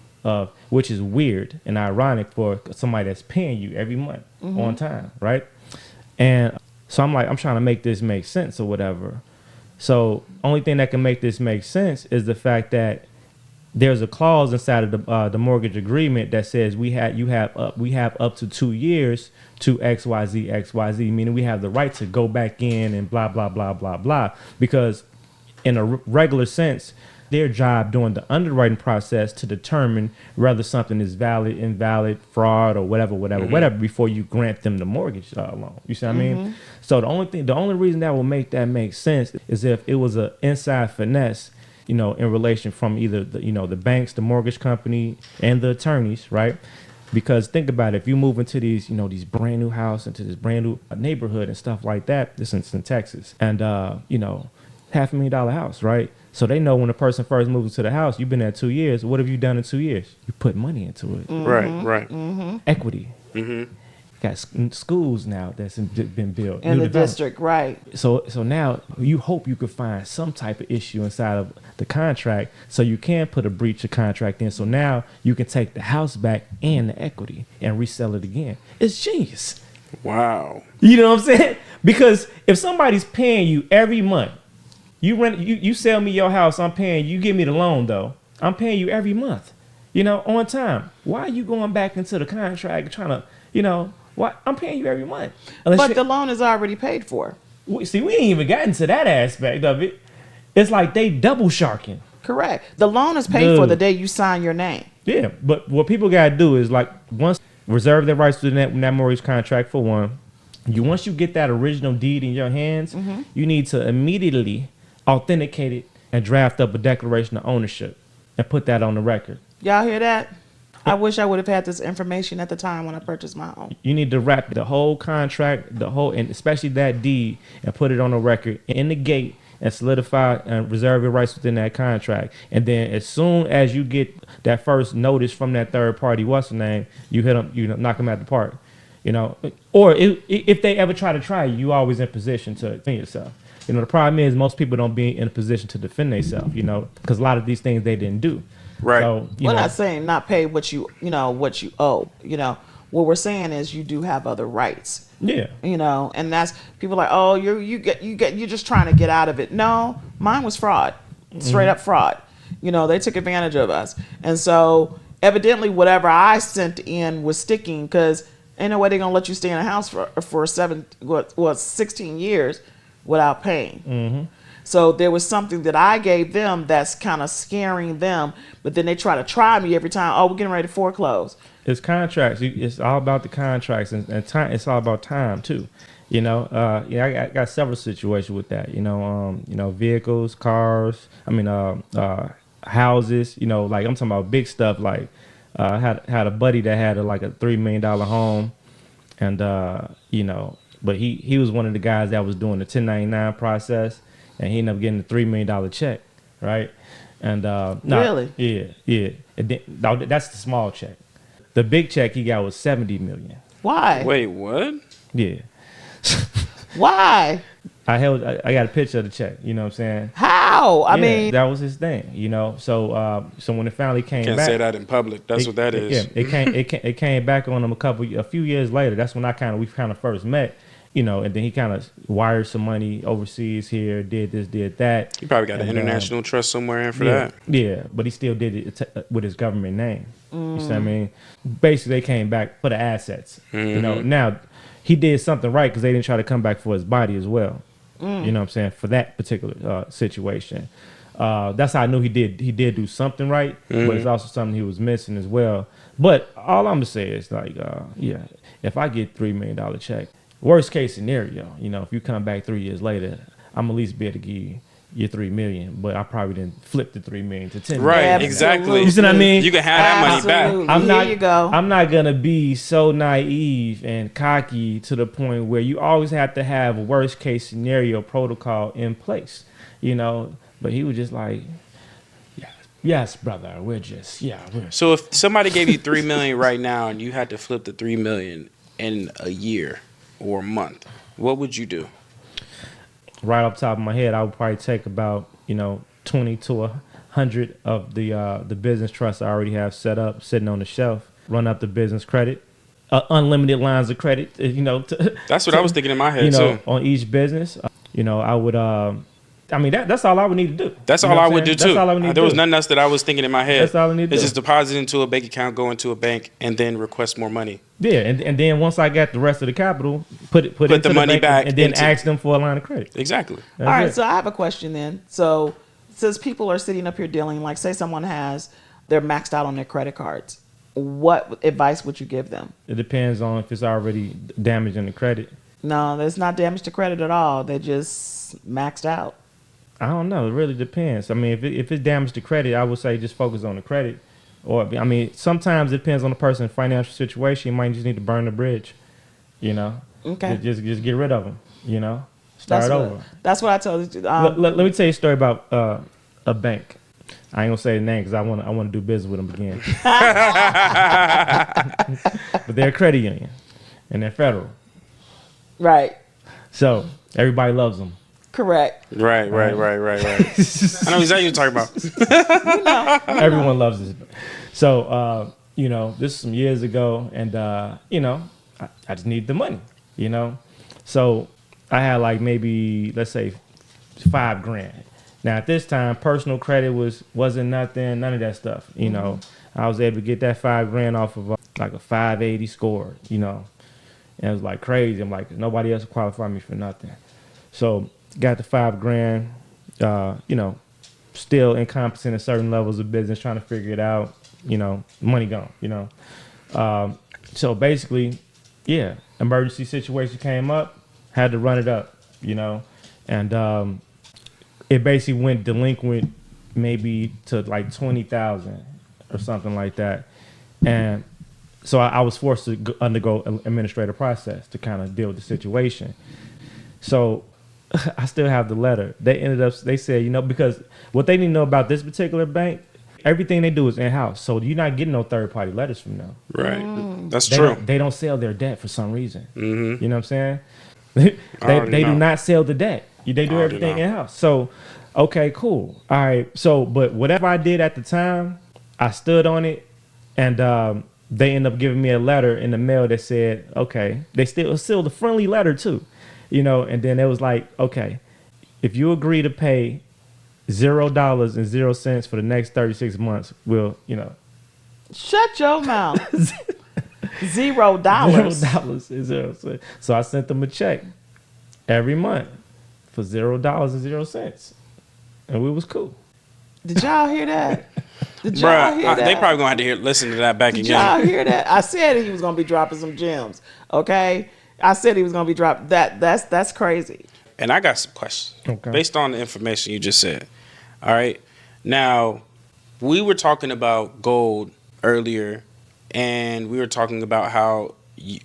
which is weird and ironic for somebody that's paying you every month on time, right? And so I'm trying to make this make sense or whatever. So only thing that can make this make sense is the fact that there's a clause inside of the mortgage agreement that says we have up to 2 years to XYZ, meaning we have the right to go back in and blah, blah, blah, blah, blah. Because in a regular sense, their job during the underwriting process to determine whether something is valid, invalid, fraud, or whatever, before you grant them the mortgage loan. You see what I mean? So the only reason that will make that make sense is if it was an inside finesse, you know, in relation from either the banks, the mortgage company, and the attorneys, right? Because think about it, if you move into these brand new house, into this brand new neighborhood and stuff like that, this is in Texas, and $500,000 house, right? So they know when a person first moves into the house, you've been there 2 years. What have you done in 2 years? You put money into it. Right. Equity. Got schools now that's been built In the district, right. So now you hope you could find some type of issue inside of the contract so you can put a breach of contract in. So now you can take the house back and the equity and resell it again. It's genius. Wow. You know what I'm saying? Because if somebody's paying you every month, you sell me your house, I'm paying you, give me the loan though. I'm paying you every month, on time. Why are you going back into the contract trying to, what? I'm paying you every month. But the loan is already paid for. See, we ain't even gotten to that aspect of it. It's like they double sharking. Correct. The loan is paid for the day you sign your name. Yeah, but what people got to do is once reserve their rights to that mortgage contract for one. Once you get that original deed in your hands, you need to immediately authenticate it and draft up a declaration of ownership and put that on the record. Y'all hear that? I wish I would have had this information at the time when I purchased my home. You need to wrap the whole contract, and especially that deed, and put it on the record in the gate and solidify and reserve your rights within that contract. And then as soon as you get that first notice from that third party, what's the name, you hit them, knock them out the park. Or if they ever try you always in position to defend yourself. The problem is most people don't be in a position to defend themselves, because a lot of these things they didn't do. Right. So, we're not saying not pay what you owe. What we're saying is you do have other rights. Yeah. And that's people like, oh, you're just trying to get out of it. No, mine was fraud, straight up fraud. They took advantage of us, and so evidently whatever I sent in was sticking because ain't no way they're gonna let you stay in a house for 16 years without paying. So there was something that I gave them that's kind of scaring them, but then they try me every time. Oh, we're getting ready to foreclose. It's contracts. It's all about the contracts and time. It's all about time too. I got several situations with that. Vehicles, cars. Houses. Like I'm talking about big stuff. Like I had a buddy that had a $3 million home, and but he was one of the guys that was doing the 1099 process. And he ended up getting a $3 million check, right? And Really? yeah. And then, no, that's the small check. The big check he got was $70 million. Why? Wait, what? Yeah. Why? I got a picture of the check. You know what I'm saying? How? I Yeah, mean, that was his thing. You know, so when it finally came Can't back, say that in public. That's what that is. Yeah, it came back on him a few years later. That's when we kind of first met. You know, and then he kind of wired some money overseas here, did this, did that. You probably got an And, international trust somewhere in for yeah, that. Yeah, but he still did it with his government name. You see what I mean? Basically, they came back for the assets. You know, now he did something right because they didn't try to come back for his body as well. You know what I'm saying? For that particular situation. That's how I knew he did do something right, but it's also something he was missing as well. But all I'm gonna say is like, yeah, if I get $3 million check, worst case scenario, you know, if you come back 3 years later, I'm at least be able to give you your $3 million, but I probably didn't flip the $3 million to $10 million. Right, exactly. You see what I mean? You can have that money Absolutely. back. Here you go. I'm not gonna be so naive and cocky to the point where you always have to have a worst case scenario protocol in place, you know. But he was just like, yes, brother, we're. So if somebody gave you $3 million right now and you had to flip the $3 million in a year or a month, what would you do? Right off the top of my head, I would probably take about 20 to 100 of the business trusts I already have set up, sitting on the shelf. Run up the business credit, unlimited lines of credit. That's what I was thinking in my head too. On each business. I would. I mean, that's all I would need to do. That's You all know I what would I'm do saying? too. That's all I would need to There was do. nothing else that I was thinking in my head. That's all I need to It's do. just deposit into a bank account, go into a bank, and then request more money. Yeah, and then once I got the rest of the capital, put into the money bank back and then into- ask them for a line of credit. Exactly. That's All right, it. so I have a question then. So since people are sitting up here dealing, like say someone they're maxed out on their credit cards, what advice would you give them? It depends on if it's already damaging the credit. No, there's not damage to credit at all. They're just maxed out. I don't know. It really depends. I mean, if it's damage to credit, I would say just focus on the credit. Or, I mean, sometimes it depends on the person's financial situation. You might just need to burn the bridge, Okay. Just get rid of them, Start over. That's what I told you. Let me tell you a story about a bank. I ain't gonna say the name because I want to do business with them again. But they're a credit union, and they're federal, Right. so everybody loves them. Correct. Right. I know exactly what you're talking about. Everyone loves this. So, this is some years ago, and I just need the money, So I had like maybe, let's say, $5,000. Now at this time, personal credit wasn't nothing, none of that stuff. I was able to get that $5,000 off of like a 580 score. And it was like crazy. I'm like, nobody else qualified me for nothing. So got the $5,000. Still incompetent at certain levels of business, trying to figure it out. Money gone. So basically, yeah, emergency situation came up, had to run it up. And it basically went delinquent maybe to like 20,000 or something like that. And so I was forced to undergo an administrative process to kind of deal with the situation. So I still have the letter. They said, because what they need to know about this particular bank, everything they do is in-house. So you're not getting no third-party letters from them. Right. That's They true. they don't sell their debt for some reason. Mm-hmm. You know what I'm saying? They know. do not sell the debt. They do I already everything know. in-house. So, okay, cool. All right. So, but whatever I did at the time, I stood on it, and they ended up giving me a letter in the mail that said, okay, they still a friendly letter too, and then it was like, okay, if you agree to pay $0.00 for the next 36 months, we'll, Shut your mouth. $0. $0.00. So I sent them a check every month for $0.00, and we was cool. Did y'all hear that? Did y'all Bruh, hear that? they probably gonna have to listen to that back Did again. y'all hear that? I said he was gonna be dropping some gems. Okay, I said he was gonna be dropping that. That's crazy. And I got some questions based on the information you just said. All right. Now, we were talking about gold earlier, and we were talking about how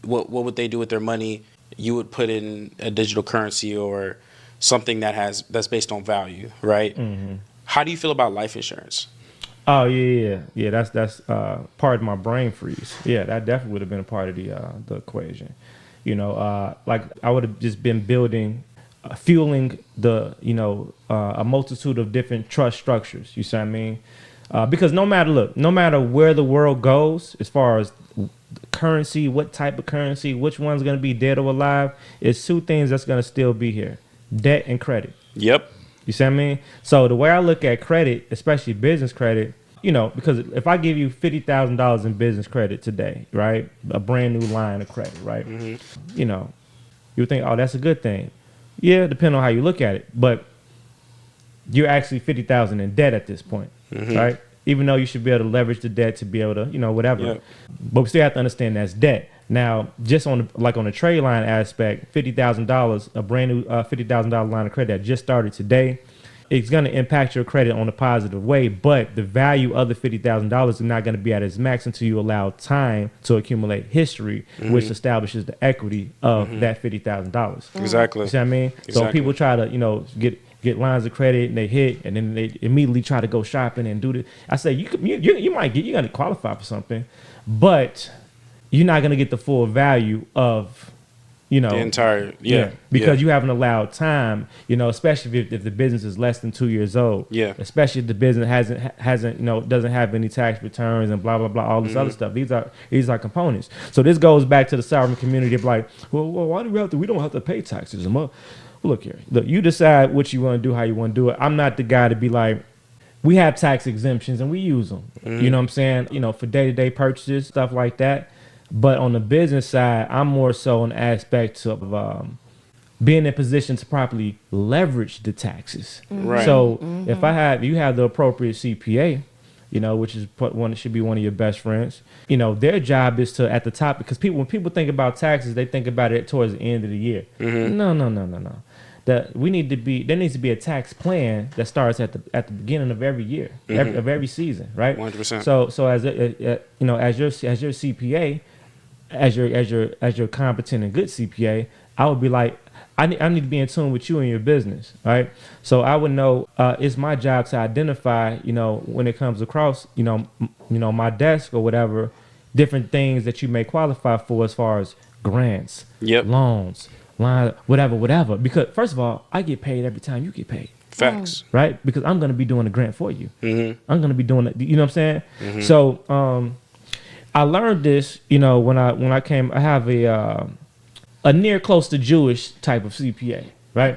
what would they do with their money? You would put in a digital currency or something that's based on value, right? Mm-hmm. How do you feel about life insurance? Oh yeah. That's part of my brain freeze. Yeah, that definitely would have been a part of the equation. Like I would have just been building, fueling a multitude of different trust structures. You see what I mean? Because no matter where the world goes, as far as currency, what type of currency, which one's going to be dead or alive, it's two things that's going to still be here: debt and credit. Yep. You see what I mean? So the way I look at credit, especially business credit, because if I give you $50,000 in business credit today, right, a brand new line of credit, right, you would think, oh, that's a good thing. Yeah, depending on how you look at it, but you're actually 50,000 in debt at this point, right? Even though you should be able to leverage the debt to be able to, whatever. Yep. But we still have to understand that's debt. Now, just on the trade line aspect, $50,000, a brand new $50,000 line of credit that just started today, it's going to impact your credit on a positive way. But the value of the $50,000 is not going to be at its max until you allow time to accumulate history, which establishes the equity of that $50,000. Exactly. You see what I mean? Exactly. So people try to, get lines of credit and they hit, and then they immediately try to go shopping and do this. I say you're going to qualify for something, but you're not going to get the full value of, the entire, because you haven't allowed time, especially if the business is less than 2 years old. Yeah. Especially if the business hasn't, doesn't have any tax returns and blah, blah, blah, all this other stuff. These are components. So this goes back to the sovereign community of like, well, why do we don't have to pay taxes? Look here. Look, you decide what you want to do, how you want to do it. I'm not the guy to be like, we have tax exemptions and we use them. You know what I'm saying? For day-to-day purchases, stuff like that. But on the business side, I'm more so an aspect of being in a position to properly leverage the taxes. Right. So if you have the appropriate CPA, which is should be one of your best friends, their job is to at the top, because when people think about taxes, they think about it towards the end of the year. No. There needs to be a tax plan that starts at the beginning of every year, of every season, right? 100%. So as your CPA, as your competent and good CPA, I would be like, I need to be in tune with you and your business, right? So I would know it's my job to identify, when it comes across, my desk or whatever, different things that you may qualify for as far as grants, loans, line, whatever. Because first of all, I get paid every time you get paid. Facts. Right? Because I'm going to be doing a grant for you. I'm going to be doing it. You know what I'm saying? So I learned this, when I came. I have a near close to Jewish type of CPA, right?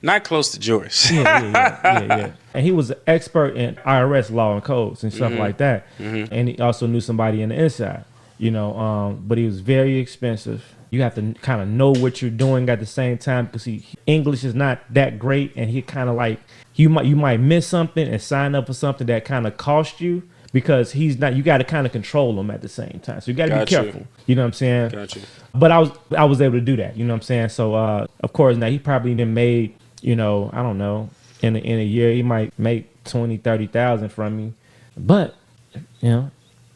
Not close to Jewish. Yeah. And he was an expert in IRS law and codes and stuff like that. And he also knew somebody in the inside, but he was very expensive. You have to kind of know what you're doing at the same time, because English is not that great, and he kind of like you might miss something and sign up for something that kind of cost you, because he's not. You got to kind of control him at the same time, so you got to be careful. You know what I'm saying? Gotcha. But I was able to do that. You know what I'm saying? So of course now he probably done made, I don't know, in a year he might make 20,000-30,000 from me, but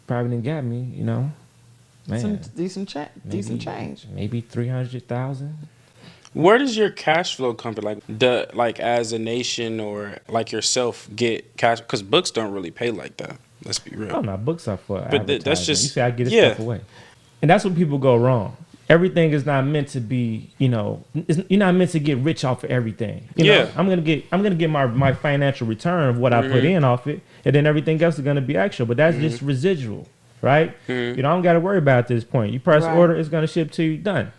probably didn't get me, Man, some decent change. Maybe 300,000. Where does your cash flow come from? Like as a nation or like yourself get cash? Because books don't really pay like that. Let's be real. Oh no, books are for but advertising. That's just you say I get this stuff away, and that's when people go wrong. Everything is not meant to be. You're not meant to get rich off of everything. I'm gonna get my financial return of what I put in off it, and then everything else is gonna be actual. But that's just residual. Right? I don't got to worry about at this point. You press order, it's going to ship to you, done.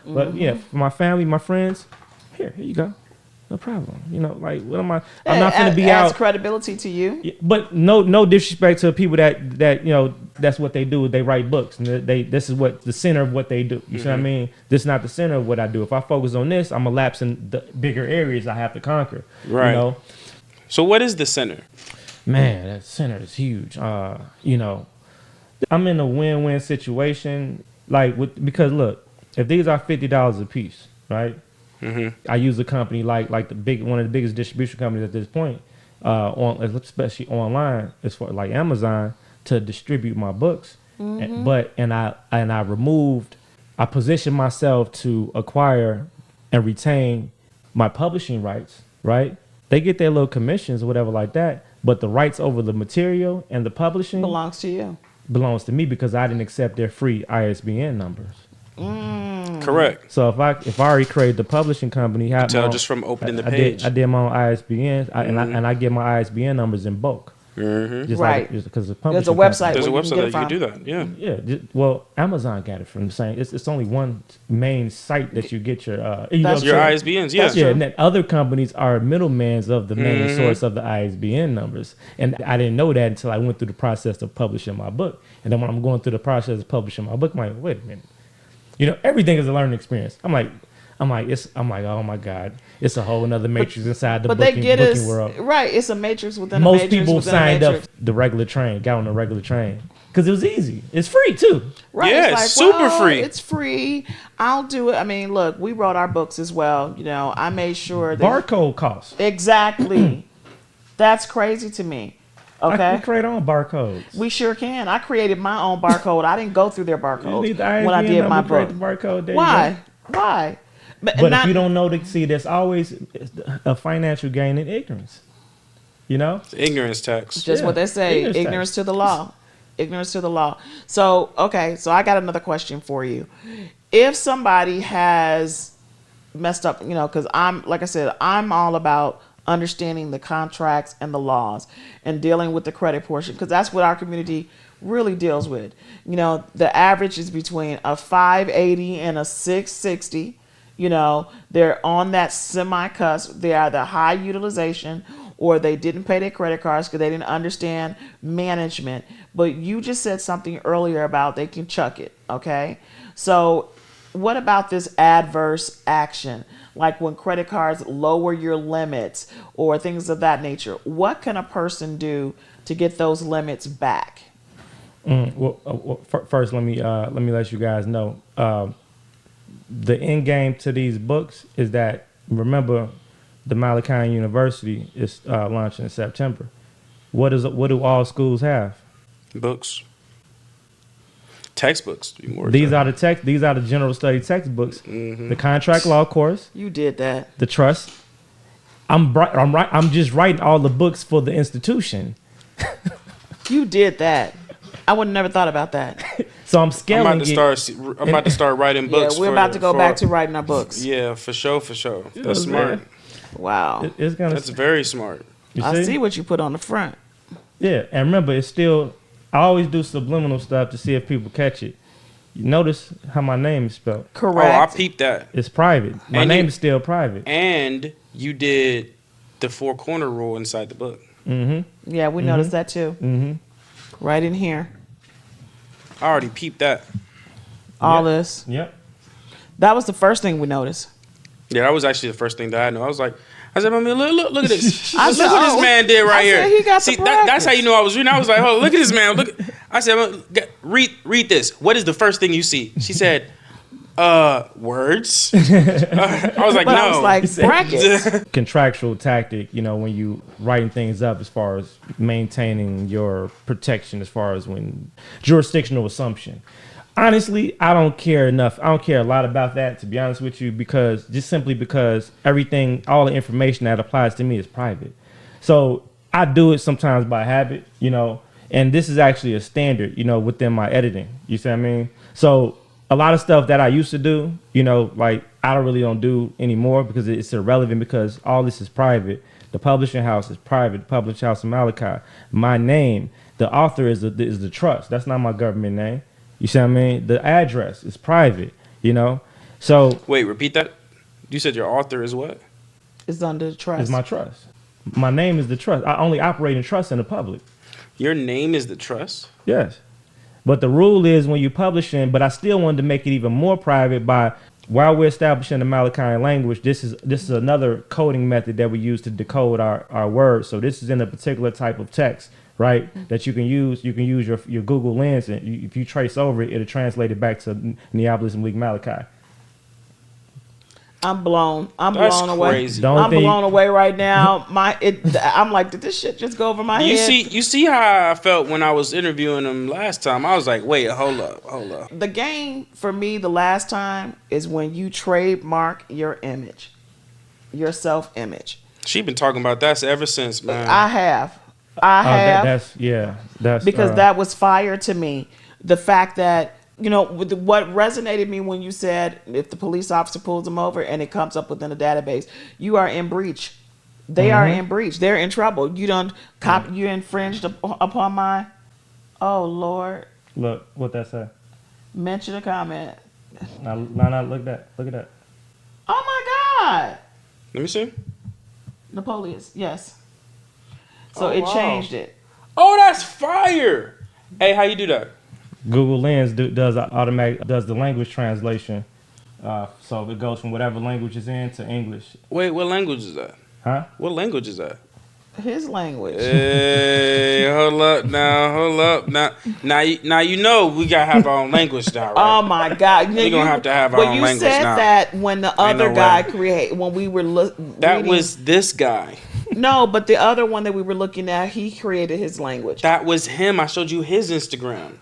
But for my family, my friends, here you go. No problem. Like, what am I? I'm not going to be out. Adds credibility to you. But no disrespect to people that that's what they do. They write books, and this is what the center of what they do. You see what I mean? This is not the center of what I do. If I focus on this, I'm gonna lapse in the bigger areas I have to conquer. Right. So what is the center? Man, that center is huge. I'm in a win-win situation, because look, if these are $50 a piece, right? I use a company like one of the biggest distribution companies at this point, especially online, as far like Amazon, to distribute my books. I positioned myself to acquire and retain my publishing rights, right? they get their little commissions or whatever like that, but the rights over the material and the publishing Belongs to you. belongs to me because I didn't accept their free ISBN numbers. Correct. So if I already created the publishing company, Tell just from opening the page. I did my own ISBN, and I get my ISBN numbers in bulk. Just Right. Because There's a website. There's a where you website can that you get can it do that. Yeah. well, Amazon got it from the same. It's only one main site that you get your That's Your true. ISBNs. Yeah. yeah, and then other companies are middlemans of the main source of the ISBN numbers. And I didn't know that until I went through the process of publishing my book. And then when I'm going through the process of publishing my book, I'm like, wait a minute. Everything is a learning experience. I'm like, oh my God, it's a whole another matrix inside the But booking, they get booking us world. right. It's a matrix within a Most matrix people within a signed up matrix. the regular train, got on the regular train because it was easy. It's free too. Right. Yeah, it's it's super free. It's free. I'll do it. I mean, look, we wrote our books as well. I made sure that Barcode costs. exactly. That's crazy to me. We Okay. create our own barcodes. We sure can. I created my own barcode. I didn't go through their You barcodes need the when I ISBN did my number, create book. the barcode. There you Why? go. Why? But not, if you don't know, there's always a financial gain in ignorance. Ignorance tax. just Yeah, what they say, ignorance ignorance tax. to the law. Ignorance to the law. So, okay, so I got another question for you. If somebody has messed up, because like I said, I'm all about understanding the contracts and the laws and dealing with the credit portion because that's what our community really deals with. The average is between a 580 and a 660. They're on that semi-cusp. They are the high utilization or they didn't pay their credit cards because they didn't understand management. But you just said something earlier about they can chuck it, okay? So what about this adverse action? Like when credit cards lower your limits or things of that nature. What can a person do to get those limits back? First, let me let you guys know. The end game to these books is that, remember, the Malachi University is launching in September. What do all schools have? Books. Textbooks. To be more These exact. are the general study textbooks. The contract law course, You did that. the trust. I'm just writing all the books for the institution. You did that. I would have never thought about that. So I'm I'm scaling about to start writing books. Yeah, we're about to go back to writing our books. Yeah, for sure. That's know, smart. man. Wow. It's gonna. That's very smart. You I see what you put on the front. Yeah, and remember, it's still. I always do subliminal stuff to see if people catch it. You notice how my name is spelled. Oh, I Correct. peeped that. It's private. My And name you- is still private. And you did the 4-corner rule inside the book. Yeah, we noticed that too. Right in here. I already peeped that. All Yep. this. Yep. That was the first thing we noticed. Yeah, that was actually the first thing that I knew. I said, Mommy, look at this. I Look said, what oh, this man did right I said here. he got the See, that's brackets. how you know I was reading. I was like, oh, look at this man. I said, read this. What is the first thing you see? She said, words. I was like, But no. I was like, brackets. Contractual tactic, when you writing things up as far as maintaining your protection, as far as when jurisdictional assumption. Honestly, I don't care enough. I don't care a lot about that, to be honest with you, because everything, all the information that applies to me is private. So I do it sometimes by habit, and this is actually a standard, within my editing. You see what I mean? So a lot of stuff that I used to do, like I don't do anymore because it's irrelevant because all this is private. The publishing house is private. The publishing house of Malachi. My name, the author is the trust. That's not my government name. You see what I mean? The address is private, So Wait, repeat that. You said your author is what? It's under the trust. it's my trust. My name is the trust. I only operate in trust in the public. Your name is the trust? Yes. But the rule is when you're publishing, but I still wanted to make it even more private by while we're establishing the Malachi language, this is another coding method that we use to decode our words. So this is in a particular type of text, right? That you can use. You can use your Google Lens, and if you trace over it, it'll translate it back to Neapolis and Weak Malachi. I'm blown. I'm That's blown away. crazy. Don't I'm think- blown away right now. I'm like, did this shit just go over my head? You see how I felt when I was interviewing him last time? I was like, wait, hold up. The game for me the last time is when you trademark your image, your self-image. She been talking about that ever since, man. I have. I have. That's Because that was fire to me. The fact that, what resonated me when you said if the police officer pulls them over and it comes up within the database, you are in breach. They are in breach. They're in trouble. You you infringed upon my. Oh Lord. Look what that say. Mention a comment. Now look at that. Oh my God. Let me see. Napoleon. Yes. So Oh, it wow. changed it. Oh, that's fire. Hey, how you do that? Google Lens does the language translation, so it goes from whatever language is in to English. Wait, what language is that? Huh? What language is that? His language. Hey, hold up now. Now you know we gotta have our own language now, right? Oh my God! We're gonna have to have our own you language said now. that when the other no guy way. when we were That reading, was this guy. no, but the other one that we were looking at, he created his language. That was him. I showed you his Instagram.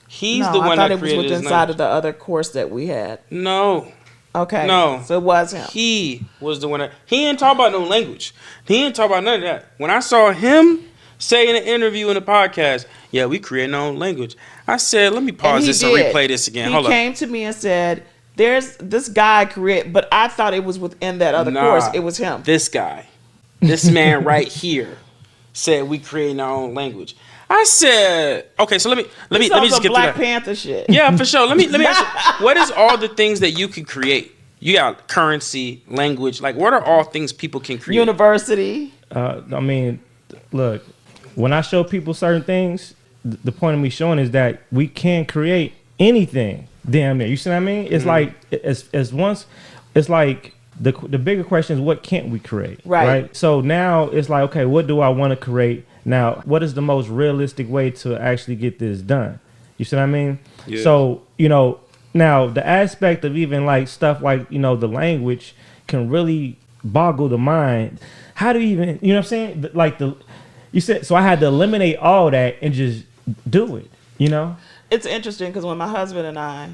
He's no, the one I thought that it was created within his inside language. of the other course that we had. No. Okay. No. So it was him. He was the one that he didn't talk about no language. He didn't talk about none of that. When I saw him say in an interview in a podcast, yeah, we create our own language. I said, let me pause this and replay this again. Hold He up. came to me and said, "There's this guy create," but I thought it was within that other course. It was him. This guy, this man right here, said we create our own language. I said, okay, so let me just get to Black that. Panther shit. Yeah, for sure. Let me ask you, what is all the things that you can create? You got currency, language. Like, what are all things people can create? University. I mean, look, when I show people certain things, the point of me showing is that we can create anything. Damn near. You see what I mean? It's like it's like the bigger question is what can't we create? Right. So now it's like, okay, what do I want to create? Now, what is the most realistic way to actually get this done? You see what I mean? Yeah. So, now the aspect of even like stuff like, the language can really boggle the mind. How do you even, you know what I'm saying? Like you said, so I had to eliminate all that and just do it, It's interesting because when my husband and I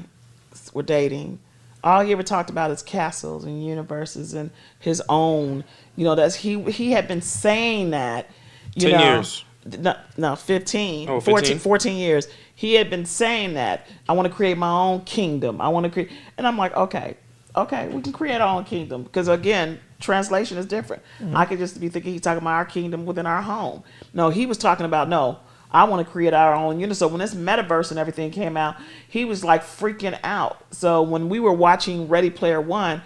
were dating, all he ever talked about is castles and universes and his own. That's he had been saying that. 10 years. No, 15. Oh, 14 years. He had been saying that. I want to create my own kingdom. I want to create. And I'm like, okay, we can create our own kingdom. Because again, translation is different. I could just be thinking he's talking about our kingdom within our home. No, he was talking about, no, I want to create our own unit. So when this metaverse and everything came out, he was like freaking out. So when we were watching Ready Player One,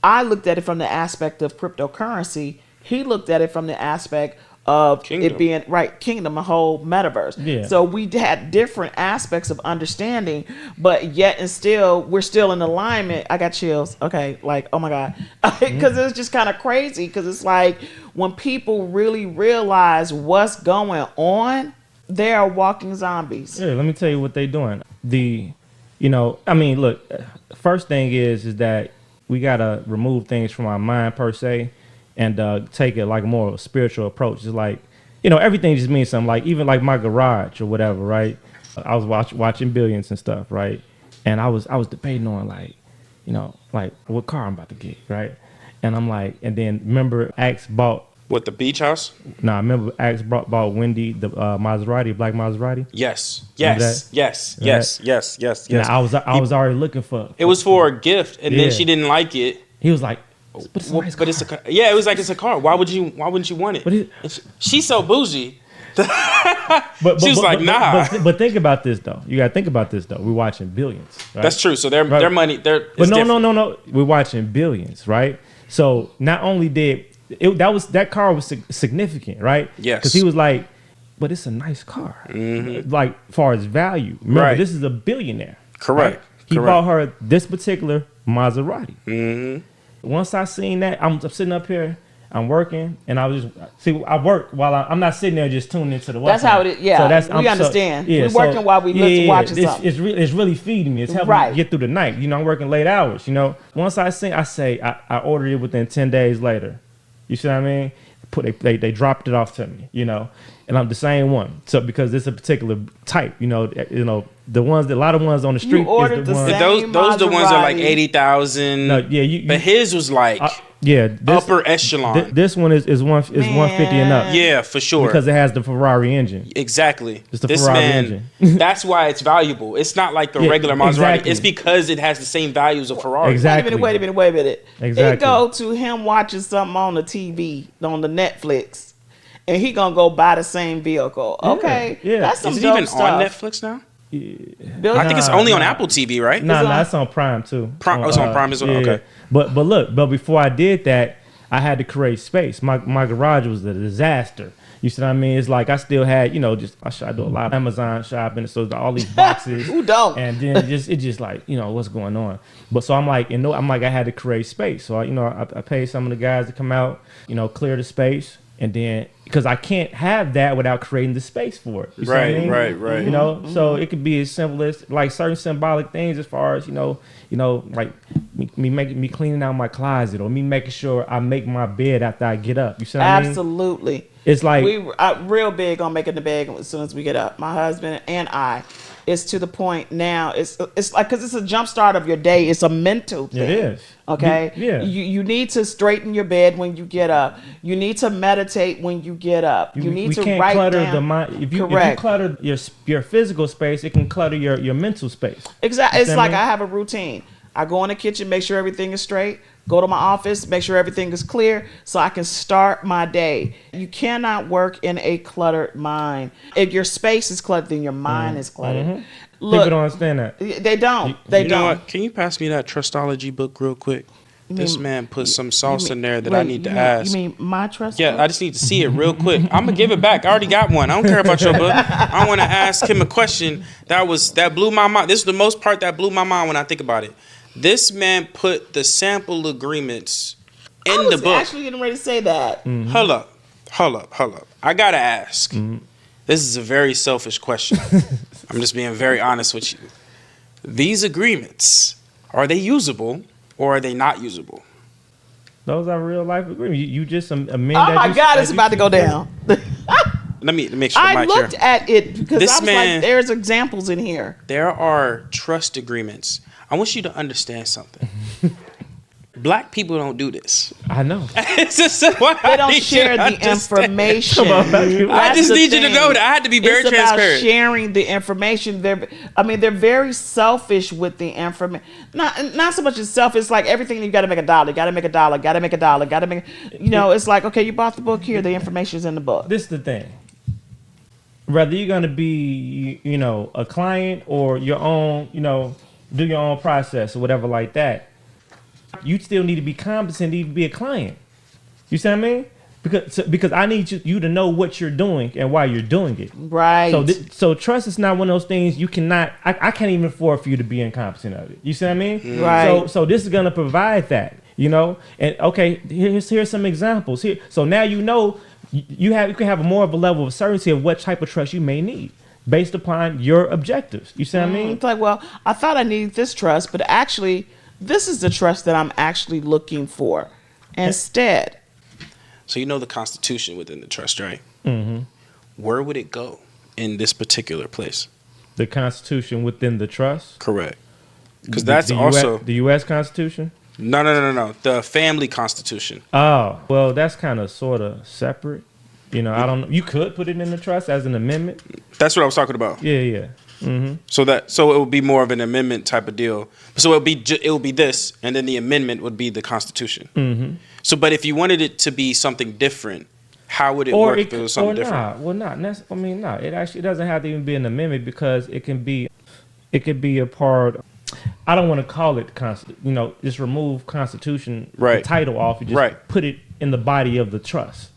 I looked at it from the aspect of cryptocurrency. He looked at it from the aspect of Kingdom. it being kingdom, a whole metaverse. Yeah. So we had different aspects of understanding, but yet and still we're still in alignment. I got chills. Okay, like oh my God, because it's just kind of crazy. Because it's like when people really realize what's going on, they are walking zombies. Yeah, let me tell you what they're doing. Look, first thing is that we gotta remove things from our mind per se. And take it like more of a spiritual approach. It's like, everything just means something. Like even like my garage or whatever, right? I was watching Billions and stuff, right? And I was debating on like what car I'm about to get, right? And I'm like, and then remember Axe bought What, the beach house? Nah, I remember Axe bought Wendy the Maserati, black Maserati. Yes. Remember Yes. that? Yes. Right. Yes. Yes. Yes. Yes. Now, I was already looking for. It was for a gift, and Yeah. then she didn't like it. He was like, but it's a Well, nice but it's car. it was like it's a car. Why wouldn't you want it? But it- And she's so bougie. But She was like, nah. But think about this though. You gotta think about this though. We're watching Billions. Right? That's true. So their Right. money, But no. We're watching Billions, right? So not only that car was significant, right? Yes. Because he was like, but it's a nice car, like far as value. Remember, Right. this is a billionaire. Correct. Right? He Correct. bought her this particular Maserati. Mm-hmm. Once I seen that, I'm sitting up here. I'm working, and I was just I work while I'm not sitting there just tuning into the. That's how it is. Yeah, we understand. We're working while we watching something. It's really feeding me. It's helping me get through the night. I'm working late hours. Once I ordered it within 10 days later. You see what I mean? They dropped it off to me. and I'm the same one. So because it's a particular type, the ones that a lot of ones on the street. You ordered is the ones, same those the ones that are like Maserati. 80,000. No, yeah, but his was like upper echelon. This one is 150 and up. Yeah, for sure. Because it has the Ferrari engine. Exactly. It's the this Ferrari man, engine. that's why it's valuable. It's not like the regular Maserati. Exactly. It's because it has the same values of Ferrari. Exactly. Wait a minute. Exactly. It go to him watching something on the TV, on the Netflix, and he gonna go buy the same vehicle. Okay. Yeah. That's some Is it dope even stuff. on Netflix now? Bill, I think it's only on Apple TV, right? No, it's on Prime too. It's on Prime as well. Yeah. Okay. But before I did that, I had to create space. My garage was a disaster. You see what I mean? It's like I still had, I do a lot of Amazon shopping, so all these boxes. Who don't? And then it just like, what's going on? But so I'm like, I had to create space. So I paid some of the guys to come out, clear the space, and then because I can't have that without creating the space for it. You see what I mean? Right. So it could be as simple as like certain symbolic things as far as like me cleaning out my closet or me making sure I make my bed after I get up. You see what I mean? Absolutely. It's like we real big on making the bed as soon as we get up. My husband and I. It's to the point now. It's like because it's a jump start of your day. It's a mental thing. It is. Okay. Yeah. You need to straighten your bed when you get up. You need to meditate when you get up. You need to write clutter down. the mind. If you Correct. clutter your physical space, it can clutter your mental space. Exactly. It's You know like what I mean? I have a routine. I go in the kitchen, make sure everything is straight. Go to my office, make sure everything is clear so I can start my day. You cannot work in a cluttered mind. If your space is cluttered, then your mind is cluttered. Mm-hmm. Look, People don't understand that. they don't. You know what? Can you pass me that Trustology book real quick? This man put some sauce in there that I need to ask. You mean my trust? Yeah, I just need to see it real quick. I'm gonna give it back. I already got one. I don't care about your book. I want to ask him a question that blew my mind. This is the most part that blew my mind when I think about it. This man put the sample agreements in the book. I was actually getting ready to say that. Mm-hmm. Hold up. I gotta ask. This is a very selfish question. I'm just being very honest with you. These agreements, are they usable or are they not usable? Those are real life agreements. You just amend. Oh my God, it's about to go down. Let me make sure the I mic looked here. at it because This I was man- like, there's examples in here. There are trust agreements. I want you to understand something. Black people don't do this. I know. It's just what They I don't need you share to the understand. information. Come on, man. I That's just the need you to thing. know that I had to be very it's transparent. about sharing the information. They're very selfish with the information. Not so much as selfish. It's like everything you got to make a dollar. Got to make a dollar. Got to make a dollar. Got to make. It's like okay, you bought the book here. The information's in the book. This is the thing. Whether you're gonna be, a client or your own, do your own process or whatever like that, you still need to be competent to even be a client. You see what I mean? Because I need you to know what you're doing and why you're doing it. Right. So trust is not one of those things you cannot. I can't even afford for you to be incompetent of it. You see what I mean? Right. So this is gonna provide that. And okay, here's some examples here. So now you can have more of a level of certainty of what type of trust you may need based upon your objectives. You see what I mean? It's like, well, I thought I needed this trust, but actually, this is the trust that I'm actually looking for instead. So the Constitution within the trust, right? Mm-hmm. Where would it go in this particular place? The Constitution within the trust? Correct. Because that's the also... the U.S. Constitution? No. The family constitution. Oh, well, that's kind of sort of separate. I don't know. You could put it in the trust as an amendment. That's what I was talking about. Yeah. Mm-hmm. So it would be more of an amendment type of deal. So it would be this, and then the amendment would be the Constitution. Mm-hmm. So, but if you wanted it to be something different, how would it work if it was something different? It actually doesn't have to even be an amendment because it could be a part. I don't want to call it just remove Constitution, right. The title off, and just put it in the body of the trust,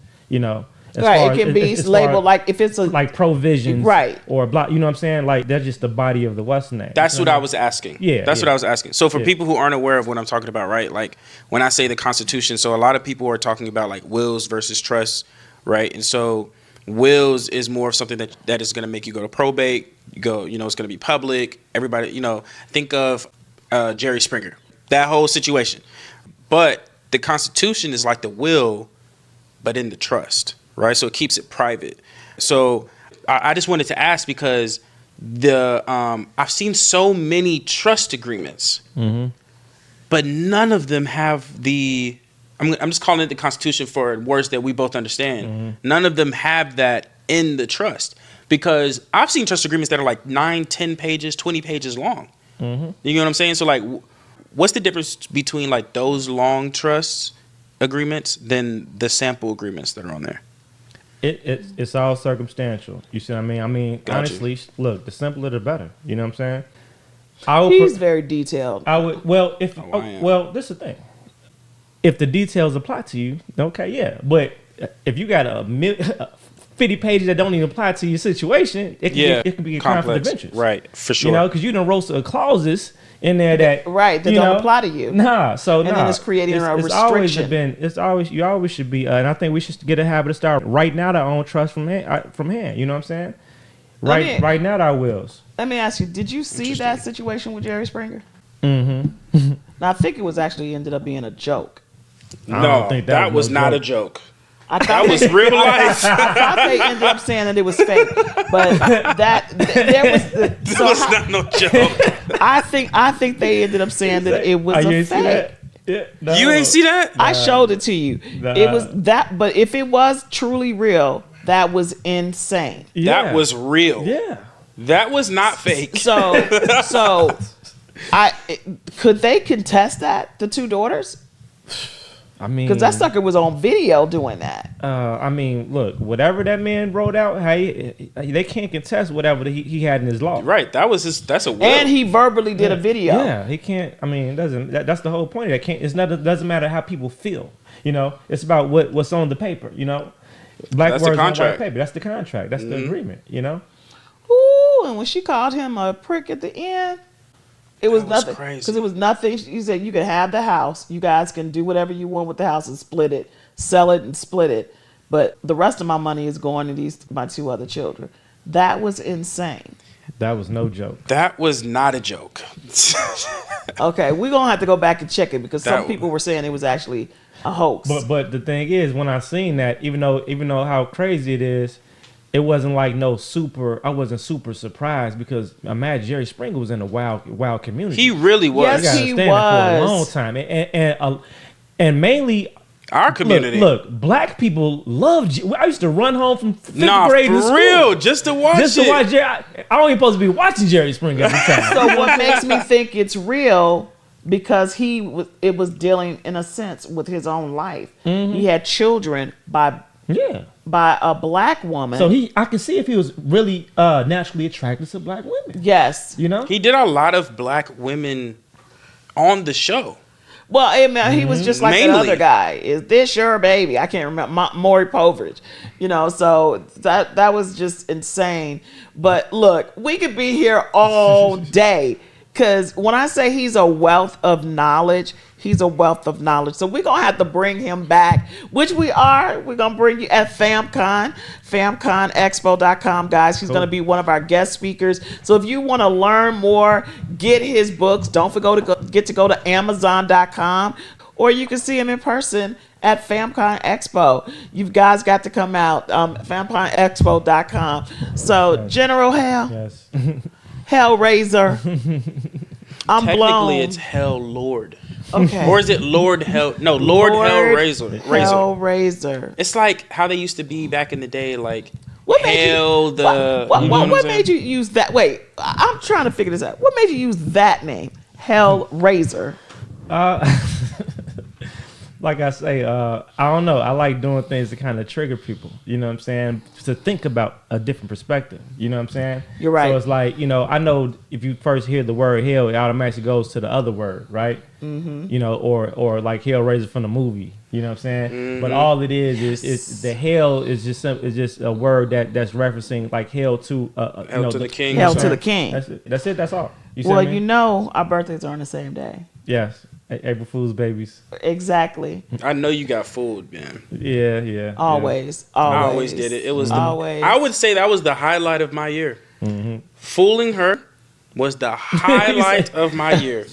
Right, it can be labeled like if it's like provisions, right, or block. You know what I'm saying? Like that's just the body of the what's name. That's what I was asking. Yeah, that's what I was asking. So for people who aren't aware of what I'm talking about, right? Like when I say the Constitution, so a lot of people are talking about like wills versus trusts, right? And so wills is more of something that is going to make you go to probate. You go, it's going to be public. Everybody, think of Jerry Springer, that whole situation. But the Constitution is like the will, but in the trust. Right, so it keeps it private. So I just wanted to ask because I've seen so many trust agreements, but none of them have the. I'm just calling it the Constitution for words that we both understand. None of them have that in the trust, because I've seen trust agreements that are like 9, 10 pages, 20 pages long. You know what I'm saying? So like, what's the difference between like those long trust agreements than the sample agreements that are on there? It's all circumstantial. You see what I mean? I mean, Gotcha. honestly, look, the simpler the better. You know what I'm saying? He's very detailed. I would. Well, if I am. well, this is the thing. If the details apply to you, okay, yeah. But if you got 50 pages that don't even apply to your situation, it can be a conflict of interest, right? For sure. You know, because you done wrote clauses in there that that don't apply to you. And then it's creating a restriction. You always should be, and I think we should get a habit of start right now to own trust from hand. You know what I'm saying? Right now, to our wills. Let me ask you: did you see that situation with Jerry Springer? Mm-hmm. Now, I think it was actually ended up being a joke. No, that was not a joke. That was real life. I thought they ended up saying that it was fake, but not no joke. I think they ended up saying that it was a fake. No. You ain't see that? I showed it to you. It was that, but if it was truly real, that was insane. Yeah. That was real. Yeah. That was not fake. So could they contest that, the two daughters? I mean, because that sucker was on video doing that. I mean, look, whatever that man wrote out, they can't contest whatever he had in his law. Right. That's a will. And he verbally did a video. Yeah, he can't. I mean, that's the whole point. Doesn't matter how people feel. You know, it's about what's on the paper. You know, black That's words the on white contract. paper. That's the contract. That's the agreement. You know. Ooh, and when she called him a prick at the end, it was nothing. Crazy. Because it was nothing. She said, you can have the house. You guys can do whatever you want with the house and split it, sell it and split it. But the rest of my money is going to my two other children. That was insane. That was no joke. That was not a joke. Okay, we're going to have to go back and check it because some That- people were saying it was actually a hoax. But the thing is, when I seen that, even though how crazy it is, it wasn't like I wasn't super surprised, because imagine Jerry Springer was in a wild community. He really was. Yes, He he got to stand there for a was. long time, and mainly Our community. Look, black people love. I used to run home from fifth grade in for school real, just to watch it. Jerry. I don't even supposed to be watching Jerry Springer every time. So what makes me think it's real, because it was dealing in a sense with his own life. He had children by a black woman. So I can see if he was really naturally attracted to black women. Yes. You know? He did a lot of black women on the show. Well, he was just like the other guy. Is this your baby? I can't remember. Maury Povich. You know, so that was just insane. But look, we could be here all day, because when I say he's a wealth of knowledge, he's a wealth of knowledge. So we're going to have to bring him back, which we are. We're going to bring you at FamCon, famconexpo.com, guys. He's going to be one of our guest speakers. So if you want to learn more, get his books. Don't forget to go to Amazon.com, or you can see him in person at FamCon Expo. You guys got to come out, famconexpo.com. So, GeneralHail, Yes. Hellraiser. I'm Technically, blown. it's Hell Lord. Okay. Or is it Lord Hell? No, Lord Hellraiser. Hellraiser. It's like how they used to be back in the day, like What made Hell, you, what you know what I'm made you use that? Wait, I'm trying to figure this out. What made you use that name, Hellraiser? Like I say, I don't know. I like doing things to kind of trigger people. You know what I'm saying? To think about a different perspective. You know what I'm saying? You're right. So it's like, I know if you first hear the word hell, it automatically goes to the other word, right? Mm-hmm. You know, or like Hellraiser from the movie. You know what I'm saying? Mm-hmm. But all it is the hell is just a word that's referencing like hell to Hell to the king. Hell to the king. That's it. That's all. You see Well, what I mean? our birthdays are on the same day. Yes. April Fool's babies. Exactly. I know you got fooled, man. Yeah. Always. I always did it. It was always. I would say that was the highlight of my year. Mm-hmm. Fooling her was the highlight of my year.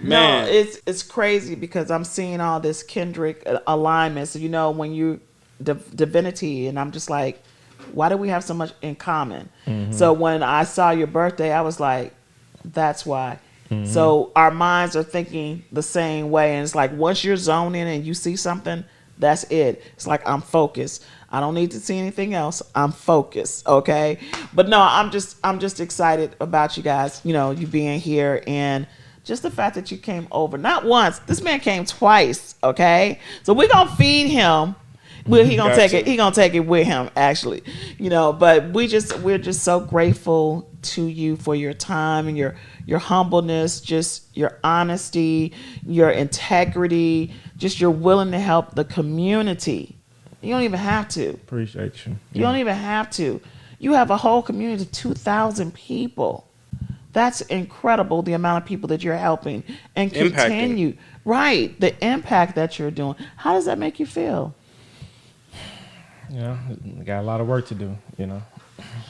Man, No, it's crazy, because I'm seeing all this Kendrick alignment. So when you divinity, and I'm just like, Why do we have so much in common? So when I saw your birthday, I was like, that's why. So our minds are thinking the same way. And it's like, once you're zoned in and you see something, that's it. It's like, I'm focused. I don't need to see anything else. I'm focused. Okay. But no, I'm just excited about you guys, you know, you being here, and just the fact that you came over, not once, this man came twice. Okay. So we're going to feed him. Well, he gonna take it. He gonna take it with him, actually, you know. But we're just so grateful to you for your time and your humbleness, just your honesty, your integrity, just your willing to help the community. You don't even have to. Appreciate you. You don't even have to. You have a whole community of 2,000 people. That's incredible, the amount of people that you're helping and continue. Right, the impact that you're doing. How does that make you feel? You know, got a lot of work to do, you know.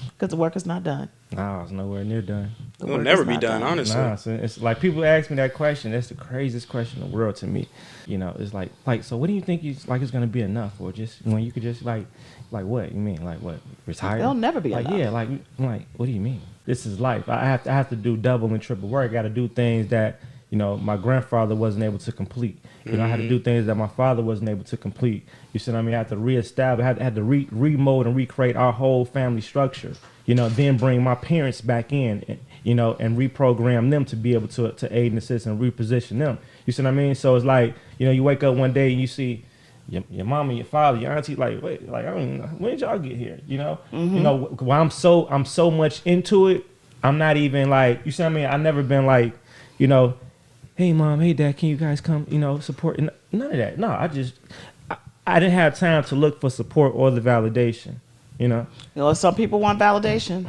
Because the work is not done. No, it's nowhere near done. It'll never be done, honestly. Nah, so it's like people ask me that question. That's the craziest question in the world to me. You know, it's like, so what do you think it's going to be enough? Or just, when you could just like what? You mean, like what? Retire? It'll never be enough. Yeah, like, what do you mean? This is life. I have to do double and triple work. I got to do things that, you know, my grandfather wasn't able to complete. You know, I had to do things that my father wasn't able to complete. You see what I mean? I had to reestablish, I had to remold and recreate our whole family structure. You know, then bring my parents back in, you know, and reprogram them to be able to aid and assist and reposition them. You see what I mean? So it's like, you know, you wake up one day and you see your mom and your father, your auntie, like, wait, like, I don't even know, when did y'all get here? You know, you know, while I'm so much into it, I'm not even like, you see what I mean? I've never been like, you know, hey mom, hey dad, can you guys come, you know, support? None of that. No, I didn't have time to look for support or the validation, you know. You know, some people want validation.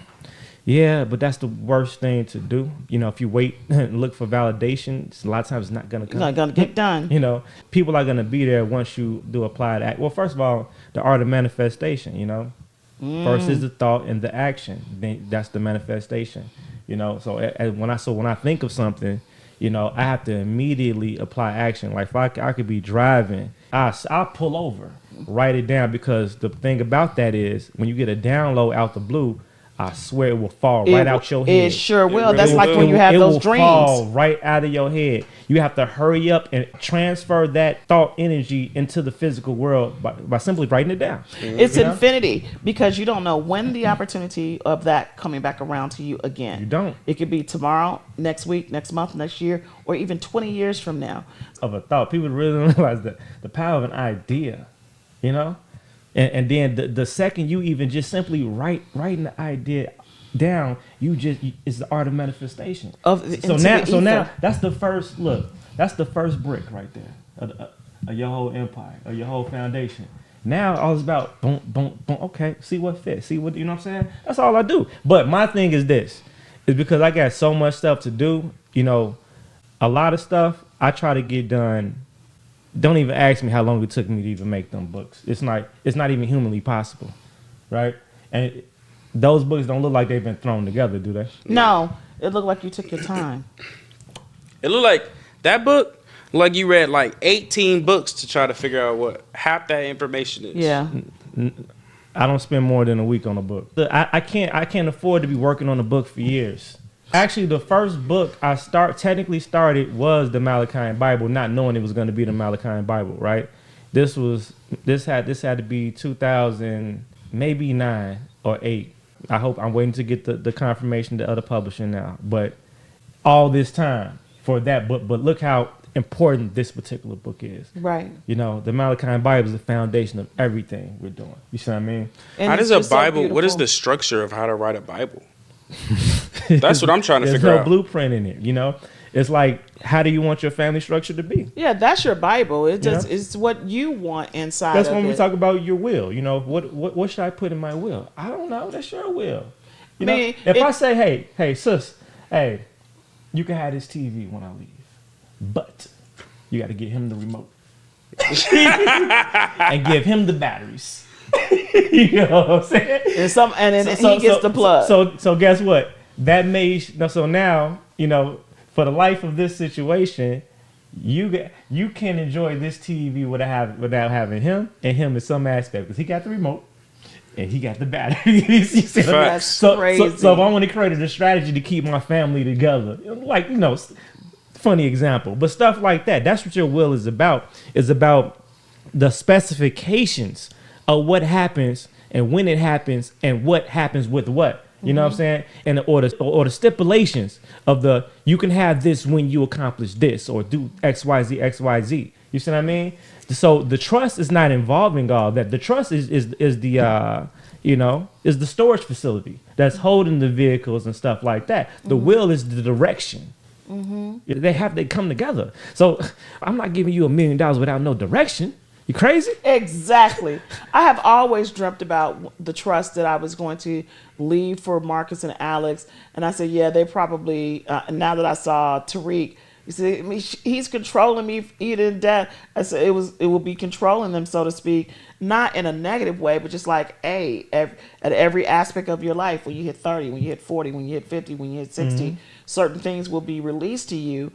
Yeah, but that's the worst thing to do. You know, if you wait and look for validation, a lot of times it's not going to come. It's not going to get done. You know, people are going to be there once you do applied act. Well, first of all, the art of manifestation, you know. First is the thought and the action. Then that's the manifestation, you know. So when I think of something, you know, I have to immediately apply action. Like if I could be driving, I'll pull over, write it down, because the thing about that is when you get a download out the blue, I swear it will fall right out your head. It sure will. Really That's like will. when you have those dreams. It will fall right out of your head. You have to hurry up and transfer that thought energy into the physical world by simply writing it down. It's infinity, because you don't know when the opportunity of that coming back around to you again. You don't. It could be tomorrow, next week, next month, next year, or even 20 years from now. Of a thought. People really don't realize the power of an idea, you know? And then the second you even just simply writing the idea down, it's the art of manifestation. So now that's the first look. That's the first brick right there of your whole empire, of your whole foundation. Now all it's about boom, boom, boom. Okay, see what fits. See what, you know what I'm saying? That's all I do. But my thing is this, is because I got so much stuff to do. You know, a lot of stuff I try to get done. Don't even ask me how long it took me to even make them books. It's not even humanly possible, right? And those books don't look like they've been thrown together, do they? No, it looked like you took your time. It looked like that book, like you read like 18 books to try to figure out what half that information is. Yeah. I don't spend more than a week on a book. I can't afford to be working on a book for years. Actually, the first book I technically started was the Malachi Bible, not knowing it was going to be the Malachi Bible, right? This had to be 2000, maybe 9 or 8. I'm waiting to get the confirmation to other publishing now. But all this time for that book, but look how important this particular book is. Right. You know, the Malachi Bible is the foundation of everything we're doing. You see what I mean? And how does a Bible, so what is the structure of how to write a Bible? That's what I'm trying to figure out. There's no blueprint in it, you know? It's like, how do you want your family structure to be? Yeah, that's your Bible. It's what you want inside That's of when it. we talk about your will. You know, what should I put in my will? I don't know. That's your will. You know, if I say, hey, sis, hey, you can have this TV when I leave, but you got to get him the remote and give him the batteries. You know what I'm saying? And he gets the plug. So guess what? That made so now, you know, for the life of this situation, you can enjoy this TV without having him, and him in some aspect, because he got the remote and he got the battery. You see what I mean? Facts. Crazy. If I want to create a strategy to keep my family together, like, funny example, but stuff like that. That's what your will is about. Is about the specifications of what happens and when it happens and what happens with what. You know what I'm saying? And or the stipulations of you can have this when you accomplish this or do X, Y, Z, X, Y, Z. You see what I mean? So the trust is not involving all that. The trust is the is the storage facility that's holding the vehicles and stuff like that. The will is the direction. They come together. So I'm not giving you $1 million without no direction. You crazy? Exactly. I have always dreamt about the trust that I was going to leave for Marcus and Alex. And I said, yeah, they probably, now that I saw Tariq, you see, I mean, he's controlling me eating death. I said it will be controlling them, so to speak, not in a negative way, but just like, hey, at every aspect of your life, when you hit 30, when you hit 40, when you hit 50, when you hit 60, certain things will be released to you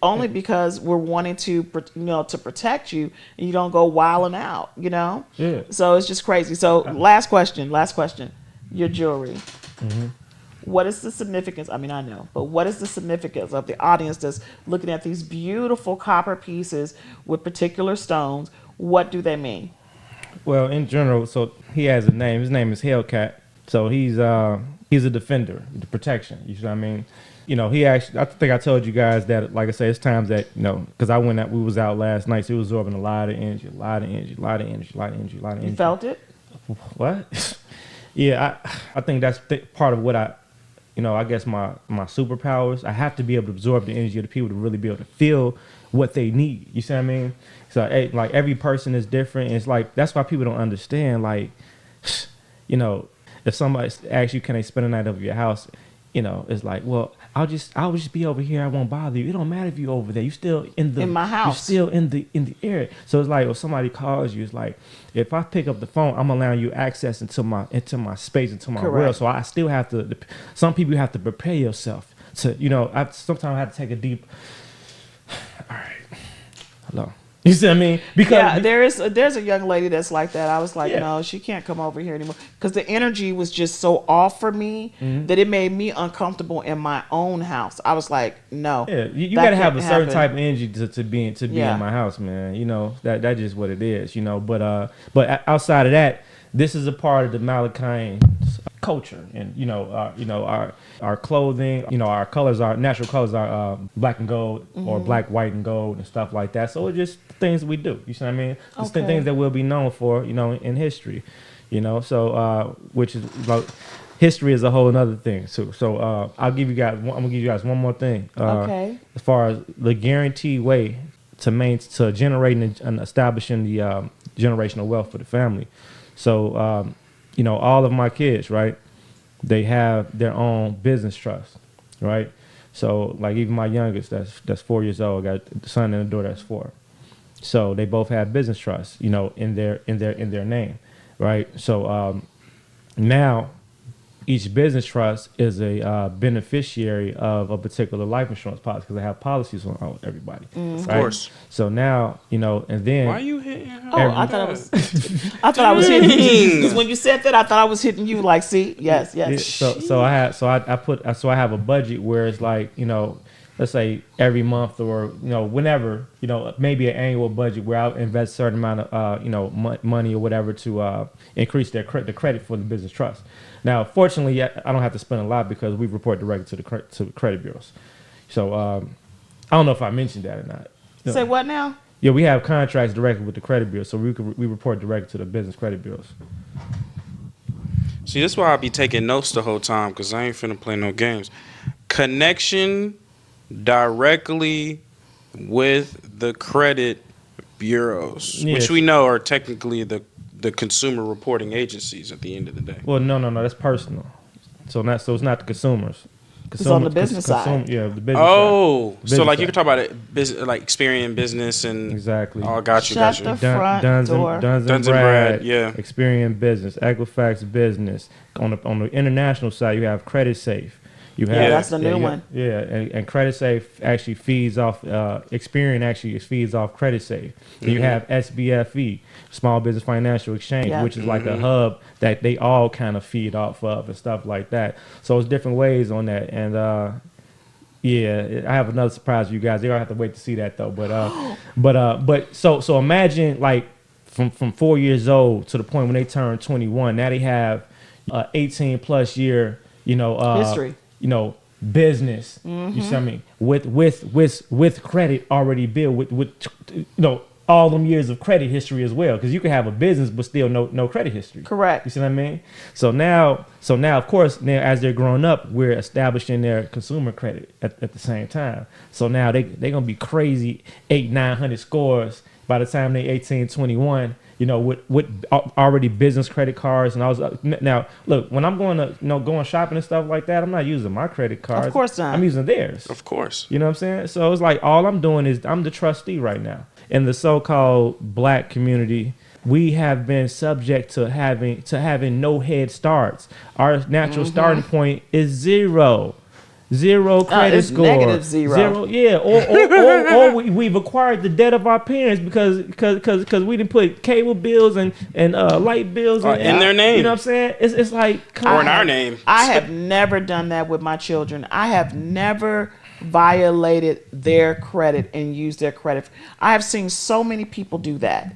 only because we're wanting to protect you and you don't go wilding out, Yeah. So it's just crazy. So last question, your jewelry. What is the significance? I mean, I know, but what is the significance of the audience that's looking at these beautiful copper pieces with particular stones? What do they mean? Well, in general, so he has a name. His name is Hellcat. So he's a defender, the protection. You see what I mean? He actually, I think I told you guys that, like I said, it's times that, because we was out last night, so he was absorbing a lot of energy. You felt it? What? Yeah, I think that's part of what I guess my superpowers. I have to be able to absorb the energy of the people to really be able to feel what they need. You see what I mean? So, like, every person is different. It's like, that's why people don't understand, like, if somebody asks you, can they spend a night over your house? It's like, well, I'll just be over here. I won't bother you. It don't matter if you over there. You still in my house. You're still in the area. So it's like, if somebody calls you, it's like, if I pick up the phone, I'm allowing you access into my space, into my world. So I still have to. Some people, you have to prepare yourself to. Sometimes I have to take a deep. All right. Hello. You see what I mean? Because there's a young lady that's like that. I was like, no, she can't come over here anymore because the energy was just so off for me that it made me uncomfortable in my own house. I was like, no. Yeah, you got to have a certain type of energy to be in my house, man. That's just what it is. But outside of that, this is a part of the Malachian culture, and our clothing, our colors, our natural colors are black and gold or black, white, and gold and stuff like that. So it's just things we do. You see what I mean? It's the things that we'll be known for, in history. So which is like history is a whole another thing. So I'm gonna give you guys one more thing. As far as the guaranteed way to generating and establishing the generational wealth for the family. So all of my kids, right? They have their own business trust, right? So like even my youngest, that's 4 years old, got a son and a daughter that's 4. So they both have business trusts, in their name, right? So now each business trust is a beneficiary of a particular life insurance policy because they have policies on everybody. Right? Of course. So now, and then why are you hitting her? I thought I was hitting you because when you said that, I thought I was hitting you. Like, see, yes. So I have a budget where it's like, let's say every month or whenever, maybe an annual budget where I'll invest a certain amount of money or whatever to increase the credit for the business trust. Now, fortunately, I don't have to spend a lot because we report directly to the credit bureaus. So I don't know if I mentioned that or not. Say what now? Yeah, we have contracts directly with the credit bureau, so we report directly to the business credit bureaus. See, that's why I be taking notes the whole time because I ain't finna play no games. Connection directly with the credit bureaus, which we know are technically the consumer reporting agencies at the end of the day. Well, no, that's personal. So it's not the consumers. It's on the business side. Yeah, the business side. So like you can talk about it, like Experian Business and exactly. Oh, got you. Shut the front door. Duns and Brad, yeah. Experian Business, Equifax Business. On the international side, you have Credit Safe. You have, Yeah, that's the new you one. Yeah, and Credit Safe actually feeds off. Experian actually feeds off Credit Safe. Then you have SBFE, Small Business Financial Exchange, Yeah. which is like a hub that they all kind of feed off of and stuff like that. So it's different ways on that. And yeah, I have another surprise for you guys. You're gonna have to wait to see that though. But so imagine like from 4 years old to the point when they turn 21. Now they have 18 plus year, History. Business. You see what I mean? With credit already built with all them years of credit history as well. Because you can have a business but still no credit history. Correct. You see what I mean? So now of course now as they're growing up, we're establishing their consumer credit at the same time. So now they're gonna be crazy 800-900 scores by the time they 18, 21. With already business credit cards, and I was now look when I'm going to going shopping and stuff like that, I'm not using my credit cards. Of course not. I'm using theirs. Of course. You know what I'm saying? So it's like all I'm doing is I'm the trustee right now. In the so-called black community, we have been subject to having no head starts. Our natural starting point is zero credit it's score. negative zero. Yeah, or we've acquired the debt of our parents because we didn't put cable bills and light bills in their name. You know what I'm saying? It's like Or in our name. I have never done that with my children. I have never violated their credit and used their credit. I have seen so many people do that.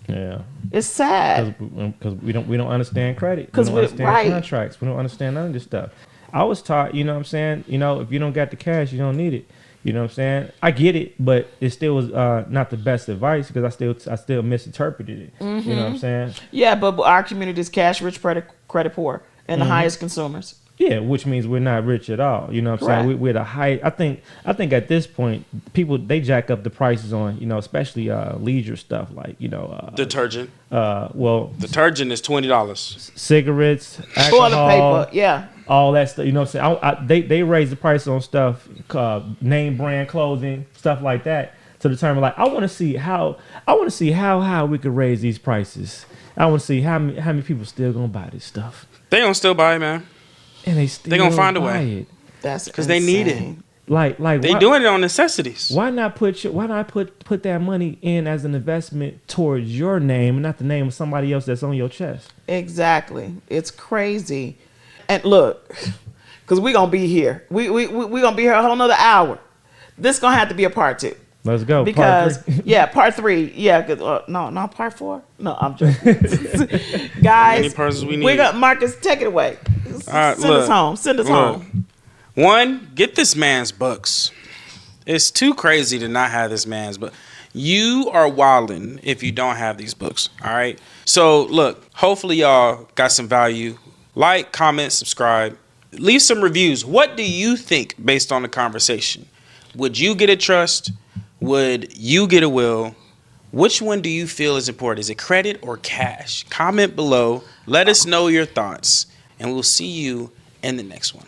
Yeah. It's sad. Because we don't understand credit. We 'Cause don't we- understand right. contracts. We don't understand none of this stuff. I was taught, you know what I'm saying? If you don't got the cash, you don't need it. You know what I'm saying? I get it, but it still was not the best advice because I still misinterpreted it. You know what I'm saying? Yeah, but our community is cash rich, credit poor, and the highest consumers. Yeah, which means we're not rich at all. You know what I'm saying? Correct. We're the high. I think at this point, people they jack up the prices on especially leisure stuff like Detergent. well Detergent is $20. cigarettes, alcohol, Toilet paper, yeah. all that stuff. You know what I'm saying? They raise the price on stuff, name brand clothing, stuff like that, to determine like I want to see how high we could raise these prices. I want to see how many people still gonna buy this stuff, They don't still buy it, man. and they gonna find a buy way. it. That's Because they need it. insane. Like They doing it on necessities. Why not put that money in as an investment towards your name and not the name of somebody else that's on your chest? Exactly. It's crazy. And look, because we're going to be here. We going to be here a whole nother hour. This going to have to be a part 2. Let's go. Because, part 3. yeah, part 3. Yeah, 'cause, no, not part 4. No, I'm joking. Guys, Many persons we we need. got Marcus, take it away. right, Send us home. Send us home. One, get this man's books. It's too crazy to not have this man's book. You are wilding if you don't have these books. All right. So look, hopefully y'all got some value. Like, comment, subscribe, leave some reviews. What do you think based on the conversation? Would you get a trust? Would you get a will? Which one do you feel is important? Is it credit or cash? Comment below. Let us know your thoughts, and we'll see you in the next one.